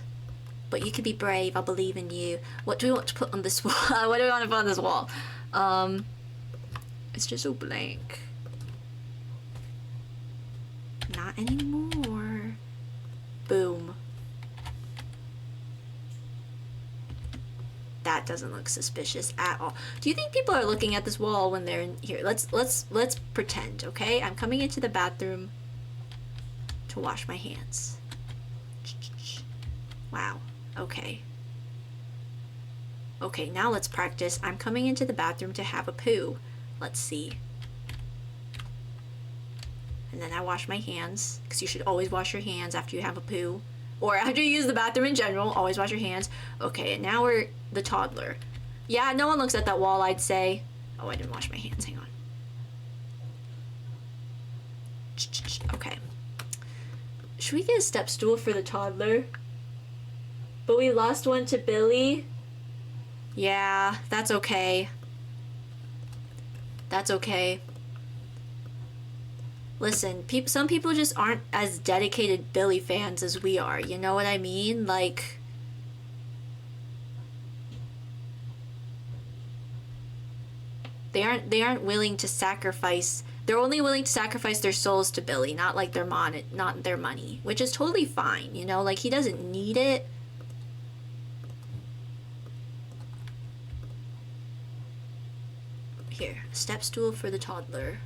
Speaker 1: But you can be brave, I believe in you. What do we want to put on this wall? What do we want to put on this wall? It's just so blank. Not anymore. Boom. That doesn't look suspicious at all. Do you think people are looking at this wall when they're in here? Let's pretend, okay? I'm coming into the bathroom to wash my hands. Wow. Okay. Okay, now let's practice. I'm coming into the bathroom to have a poo. Let's see. And then I wash my hands, because you should always wash your hands after you have a poo. Or after you use the bathroom in general, always wash your hands. Okay, and now we're the toddler. Yeah, no one looks at that wall, I'd say. Oh, I didn't wash my hands. Hang on. Okay. should we get a step stool for the toddler? But we lost one to Billy. Yeah, that's okay. That's okay. Listen, some people just aren't as dedicated Billy fans as we are. You know what I mean? Like, they aren't willing to sacrifice. They're only willing to sacrifice their souls to Billy, not like not their money, which is totally fine. You know, like he doesn't need it. Here, a step stool for the toddler.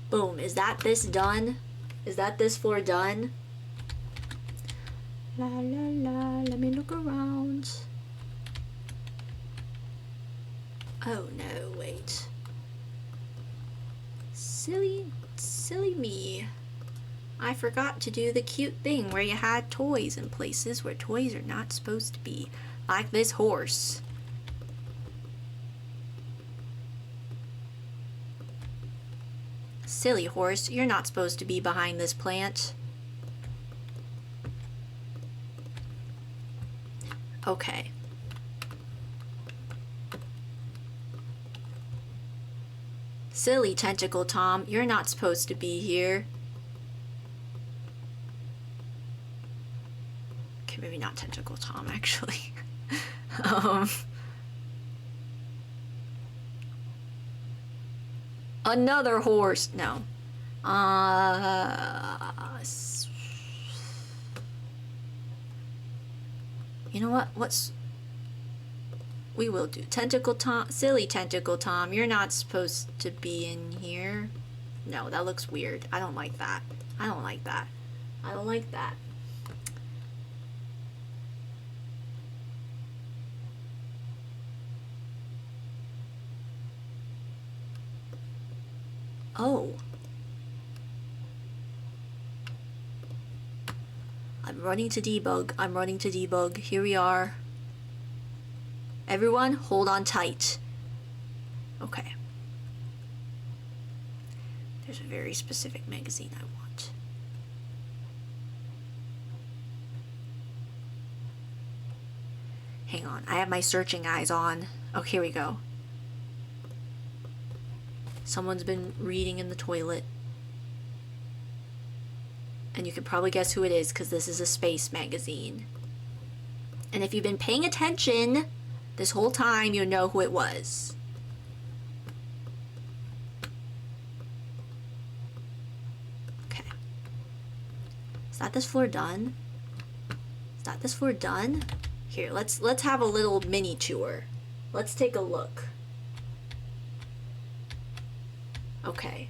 Speaker 1: Boom. Is that this done? Is that this floor done? La la la, let me look around. Oh no, wait. Silly me. I forgot to do the cute thing where you had toys in places where toys are not supposed to be. Like this horse. Silly horse, you're not supposed to be behind this plant. Okay. Silly Tentacle Tom, you're not supposed to be here. Okay, maybe not Tentacle Tom, actually. Another horse. No. You know what? We will do. Tentacle Tom. Silly Tentacle Tom. You're not supposed to be in here. No, that looks weird. I don't like that. I don't like that. I don't like that. Oh. I'm running to debug. I'm running to debug. Here we are. Everyone, hold on tight. Okay. There's a very specific magazine I want. Hang on. I have my searching eyes on. Oh, here we go. Someone's been reading in the toilet. And you can probably guess who it is because this is a space magazine. And if you've been paying attention this whole time, you'll know who it was. Okay. Is that this floor done? Is that this floor done? Here, let's have a little mini tour. Let's take a look. Okay.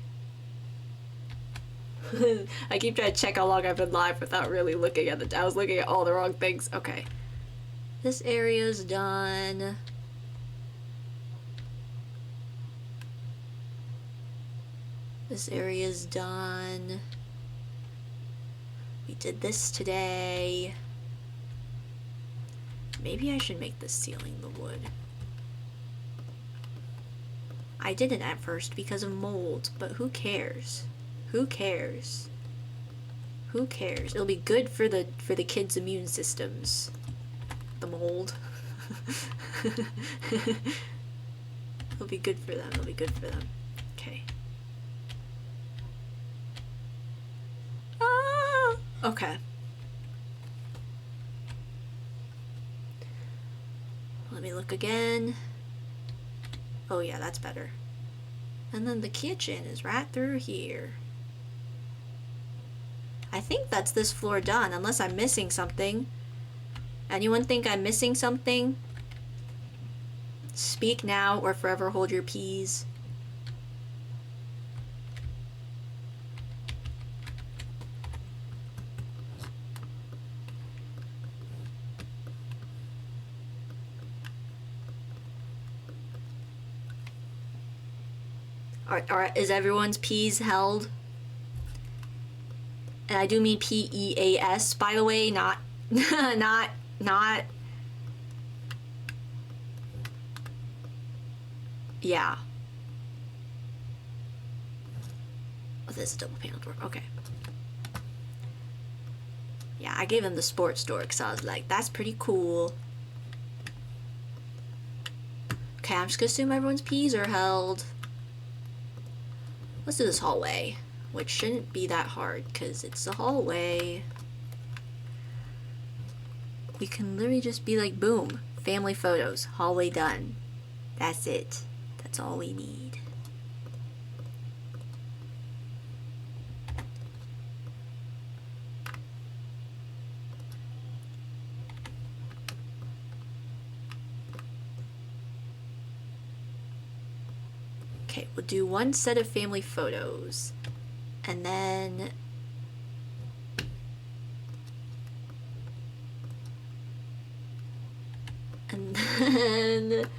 Speaker 1: I keep trying to check how long I've been live without really looking at the... I was looking at all the wrong things. Okay. This area's done. This area's done. We did this today. Maybe I should make this ceiling the wood. I didn't at first because of mold, but who cares? Who cares? Who cares? It'll be good for the kids' immune systems. The mold. It'll be good for them. It'll be good for them. Okay. Ah! Okay. Let me look again. Oh yeah, that's better. And then the kitchen is right through here. I think that's this floor done, unless I'm missing something. Anyone think I'm missing something? Speak now or forever hold your peas. Alright, is everyone's peas held? And I do mean P-E-A-S, by the way, not Yeah. Oh, there's a double panel door. Okay. Yeah, I gave him the sports door because I was like, that's pretty cool. Okay, I'm just gonna assume everyone's peas are held. Let's do this hallway, which shouldn't be that hard because it's a hallway. We can literally just be like, boom, family photos, hallway done. That's it. That's all we need. Okay, we'll do one set of family photos. And then... And then...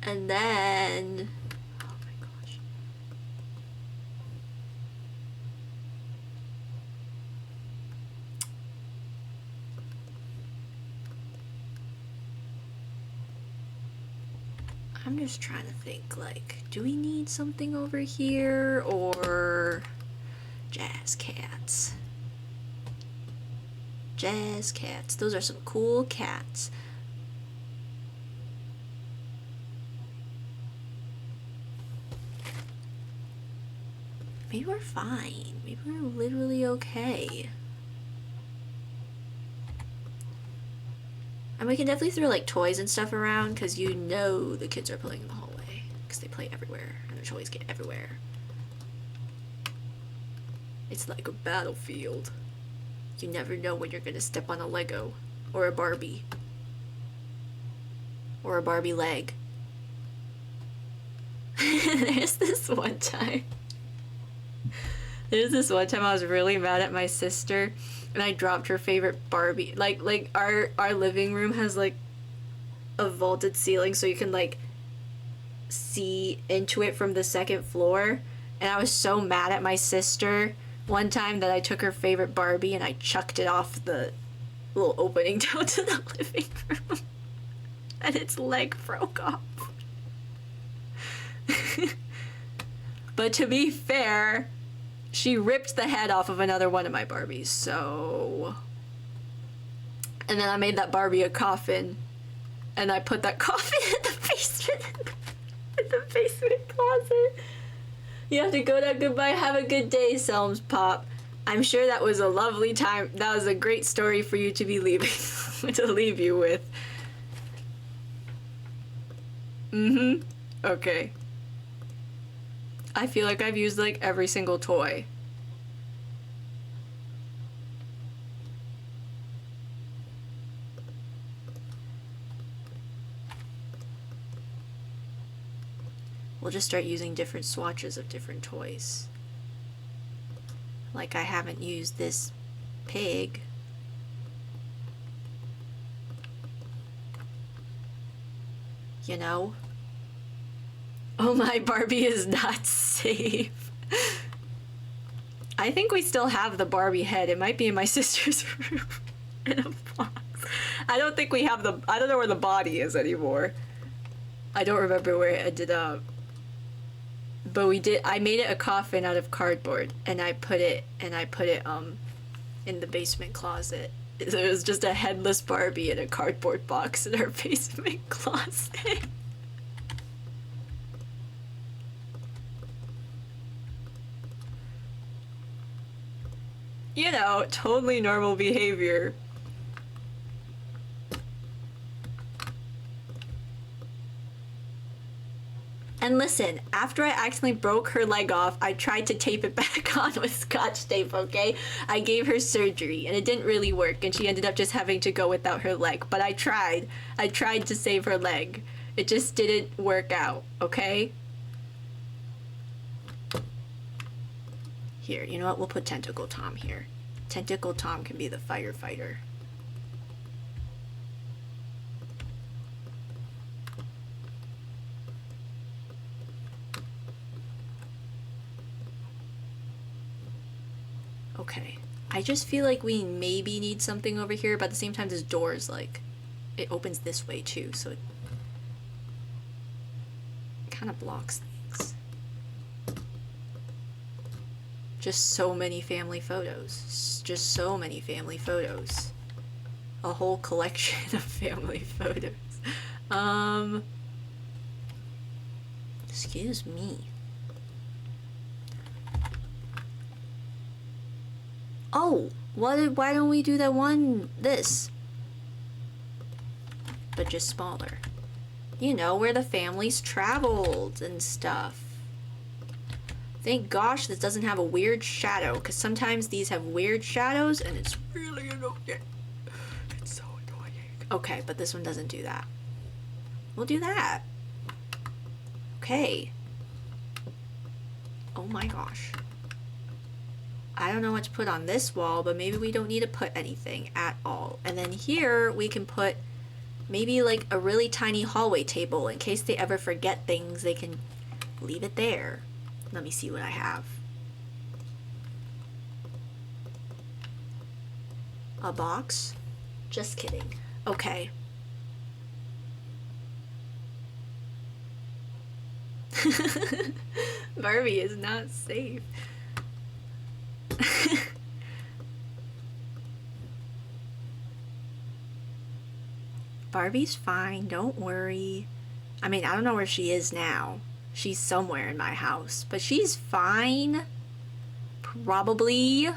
Speaker 1: And then... Oh my gosh. I'm just trying to think, like, do we need something over here, or... Jazz cats. Jazz cats. Those are some cool cats. Maybe we're fine. Maybe we're literally okay. And we can definitely throw like toys and stuff around because you know the kids are playing in the hallway because they play everywhere and their toys get everywhere. It's like a battlefield. You never know when you're gonna step on a Lego or a Barbie or a Barbie leg. There's this one time I was really mad at my sister and I dropped her favorite Barbie. Like our living room has like a vaulted ceiling so you can like see into it from the second floor. And I was so mad at my sister one time that I took her favorite Barbie and I chucked it off the little opening down to the living room. And its leg broke off. But to be fair, she ripped the head off of another one of my Barbies, so... And then I made that Barbie a coffin, and I put that coffin in the basement closet. You have to go now, goodbye, have a good day, Selms Pop. I'm sure that was a lovely time. That was a great story for you to be leaving, to leave you with. Okay. I feel like I've used like every single toy. We'll just start using different swatches of different toys. Like I haven't used this pig. You know? Oh, my Barbie is not safe. I think we still have the Barbie head. It might be in my sister's room in a box. I don't think we have the... I don't know where the body is anymore. I don't remember where it ended up. But we did... I made it a coffin out of cardboard. And I put it in the basement closet. It was just a headless Barbie in a cardboard box in our basement closet. You know, totally normal behavior. And listen, after I accidentally broke her leg off, I tried to tape it back on with Scotch tape, okay? I gave her surgery, and it didn't really work, and she ended up just having to go without her leg. But I tried. I tried to save her leg. It just didn't work out, okay? Here, you know what? We'll put Tentacle Tom here. Tentacle Tom can be the firefighter. I just feel like we maybe need something over here, but at the same time this door is like, it opens this way too, so it kind of blocks things. Just so many family photos. Just so many family photos. A whole collection of family photos. Excuse me. Oh, why don't we do that one, this? But just smaller. You know, where the families traveled and stuff. Thank gosh this doesn't have a weird shadow, because sometimes these have weird shadows and it's really annoying. It's so annoying. Okay, but this one doesn't do that. We'll do that. Okay. Oh my gosh. I don't know what to put on this wall, but maybe we don't need to put anything at all. And then here we can put maybe like a really tiny hallway table in case they ever forget things, they can leave it there. Let me see what I have. A box? Just kidding. Okay. Barbie is not safe. Barbie's fine, don't worry. I mean, I don't know where she is now. She's somewhere in my house, but she's fine. Probably.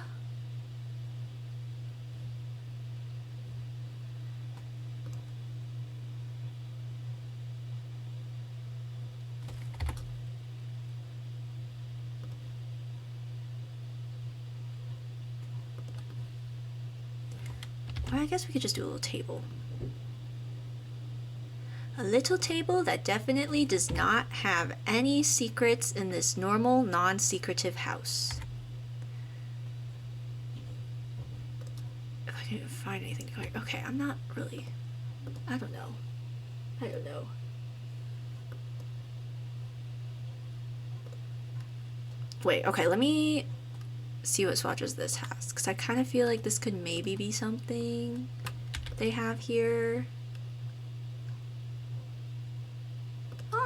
Speaker 1: Well, I guess we could just do a little table. A little table that definitely does not have any secrets in this normal, non-secretive house. If I can find anything. Okay, I'm not really... I don't know. Wait, okay, let me see what swatches this has, because I kind of feel like this could maybe be something they have here.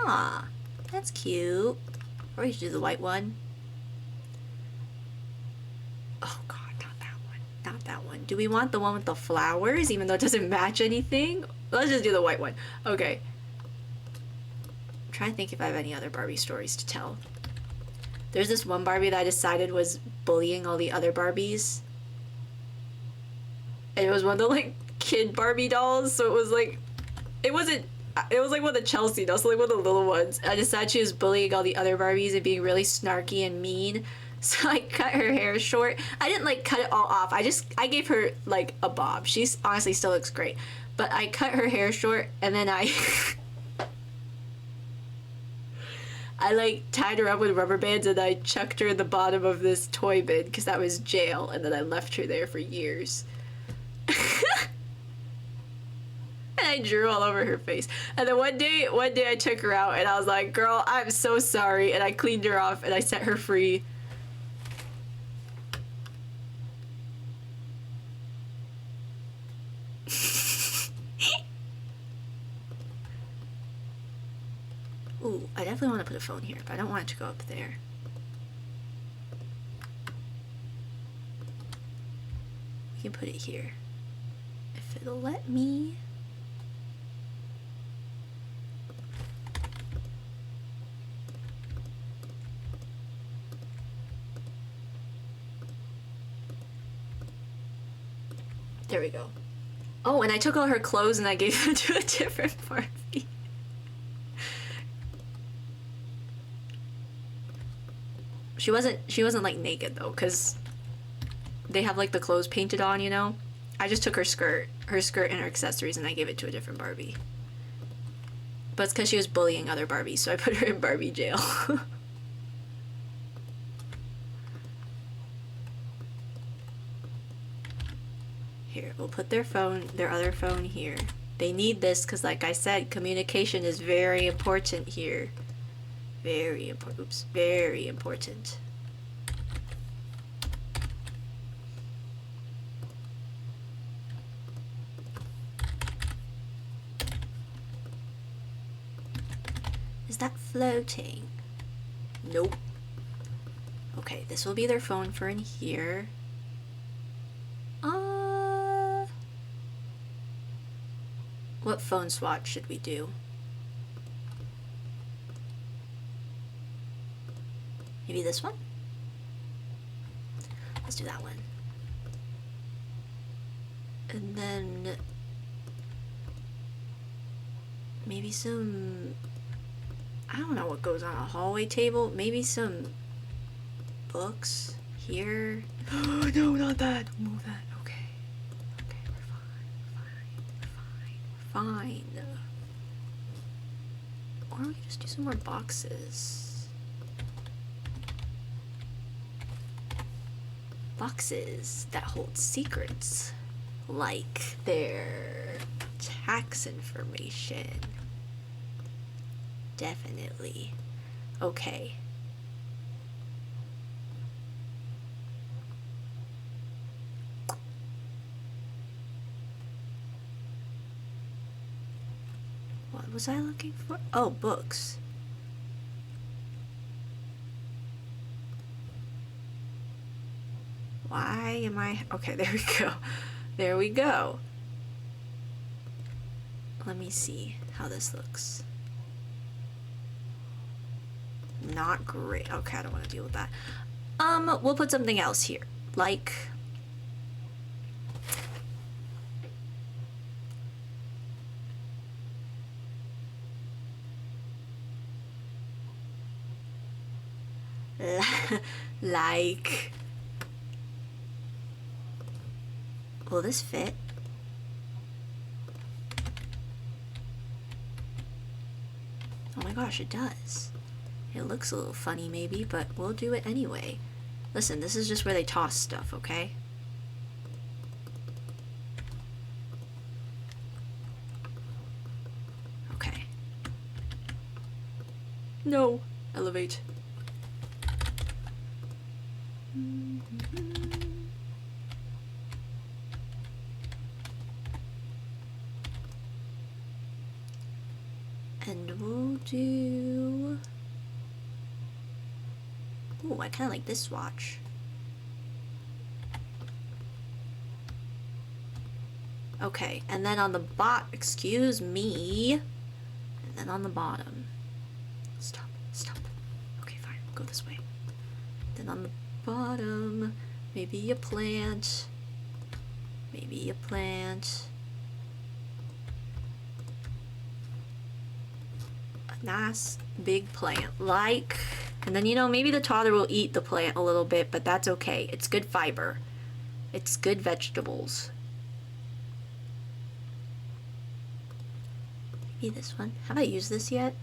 Speaker 1: Ah, that's cute. Or we should do the white one. Oh god, not that one. Not that one. Do we want the one with the flowers, even though it doesn't match anything? Let's just do the white one. Okay. I'm trying to think if I have any other Barbie stories to tell. There's this one Barbie that I decided was bullying all the other Barbies. And it was one of the, like, kid Barbie dolls, so it was like... It was like one of the Chelsea dolls, so like one of the little ones. I decided she was bullying all the other Barbies and being really snarky and mean. So I cut her hair short. I didn't like cut it all off. I gave her like a bob. She's honestly still looks great. But I cut her hair short and then I like tied her up with rubber bands and I chucked her in the bottom of this toy bin because that was jail, and then I left her there for years. And I drew all over her face. And then one day I took her out and I was like, girl, I'm so sorry. And I cleaned her off and I set her free. Ooh, I definitely want to put a phone here, but I don't want it to go up there. We can put it here. If it'll let me. There we go. Oh, and I took all her clothes and I gave them to a different Barbie. She wasn't like naked though, because they have like the clothes painted on, you know? I just took her skirt and her accessories and I gave it to a different Barbie. But it's because she was bullying other Barbies, so I put her in Barbie jail. Here, we'll put their other phone here. They need this because, like I said, communication is very important here. Very important. Oops, very important. Is that floating? Nope. Okay, this will be their phone for in here. What phone swatch should we do? Maybe this one? Let's do that one. And then maybe some, I don't know what goes on a hallway table. Maybe some books here. Oh, no, not that. Don't move that. Okay. Okay, we're fine. Or we could just do some more boxes. Boxes that hold secrets. Like their tax information. Definitely. Okay. What was I looking for? Oh, books. Why am I... Okay, there we go. There we go. Let me see how this looks. Not great. Okay, I don't want to deal with that. We'll put something else here. Like... like... Will this fit? Oh my gosh, it does. It looks a little funny maybe, but we'll do it anyway. Listen, this is just where they toss stuff, okay? Okay. No! Elevate. And we'll do... Ooh, I kind of like this watch. Okay, and then on the excuse me. And then on the bottom. Stop. Okay, fine, go this way. Then on the bottom, maybe a plant. Maybe a plant. Nice big plant, like, and then, you know, maybe the toddler will eat the plant a little bit, but that's okay. It's good fiber. It's good vegetables. Maybe this one. Have I used this yet?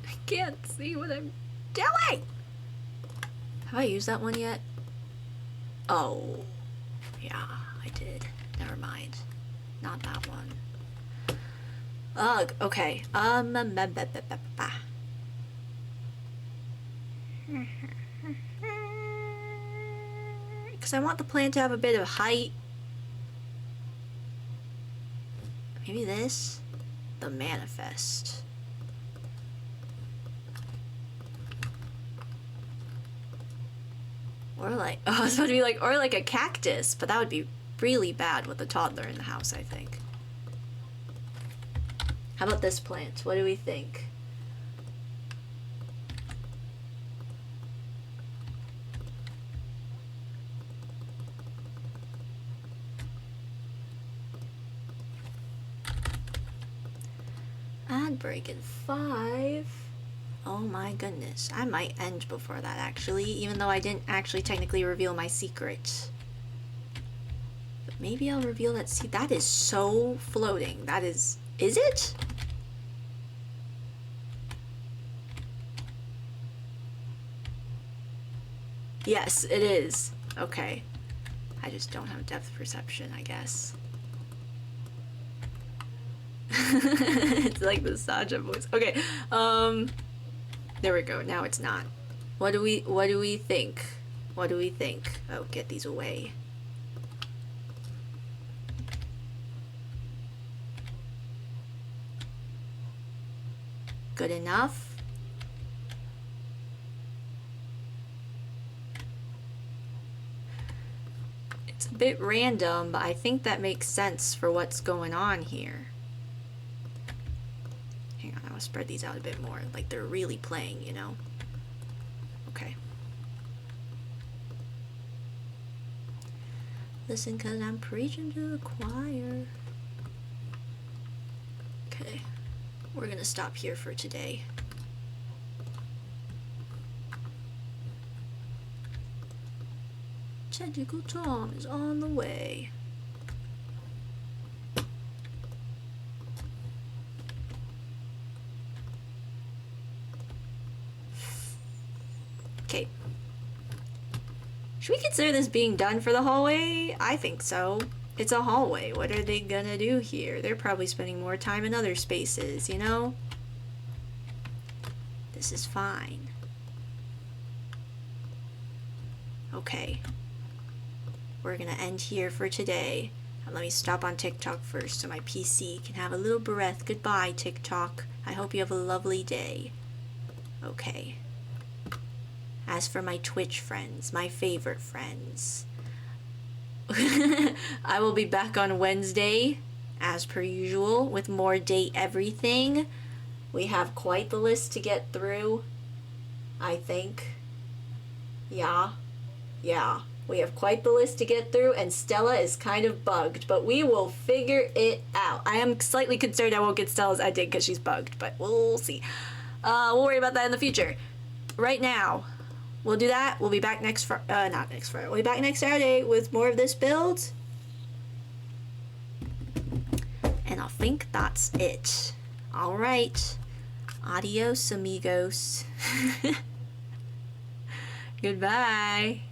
Speaker 1: I can't see what I'm doing. Have I used that one yet? Oh, yeah, I did. Never mind. Not that one. Ugh, okay. Because I want the plant to have a bit of height. Maybe this? The manifest. Or like, oh, I was about to be like, or like a cactus, but that would be really bad with a toddler in the house, I think. How about this plant? What do we think? And breaking 5. Oh my goodness. I might end before that actually, even though I didn't actually technically reveal my secret. But maybe I'll reveal that. See, that is so floating. That is it? Yes, it is. Okay. I just don't have depth perception, I guess. It's like the Saja voice. Okay. There we go. Now it's not. What do we think? What do we think? Oh, get these away. Good enough. It's a bit random, but I think that makes sense for what's going on here. Hang on, I'll spread these out a bit more, like they're really playing, you know? Okay. Listen, 'cause I'm preaching to the choir. Okay, we're gonna stop here for today. Tentacle Tom is on the way. Okay. Should we consider this being done for the hallway? I think so. It's a hallway. What are they gonna do here? They're probably spending more time in other spaces, you know? This is fine. Okay. We're gonna end here for today. Let me stop on TikTok first so my PC can have a little breath. Goodbye, TikTok. I hope you have a lovely day. Okay. As for my Twitch friends, my favorite friends, I will be back on Wednesday, as per usual, with more Date Everything. We have quite the list to get through, I think. Yeah. We have quite the list to get through, and Stella is kind of bugged, but we will figure it out. I am slightly concerned I won't get Stella's ending because she's bugged, but we'll see. We'll worry about that in the future. Right now, we'll do that. We'll be back not next Friday. We'll be back next Saturday with more of this build. And I think that's it. Alright. Adios, amigos. Goodbye.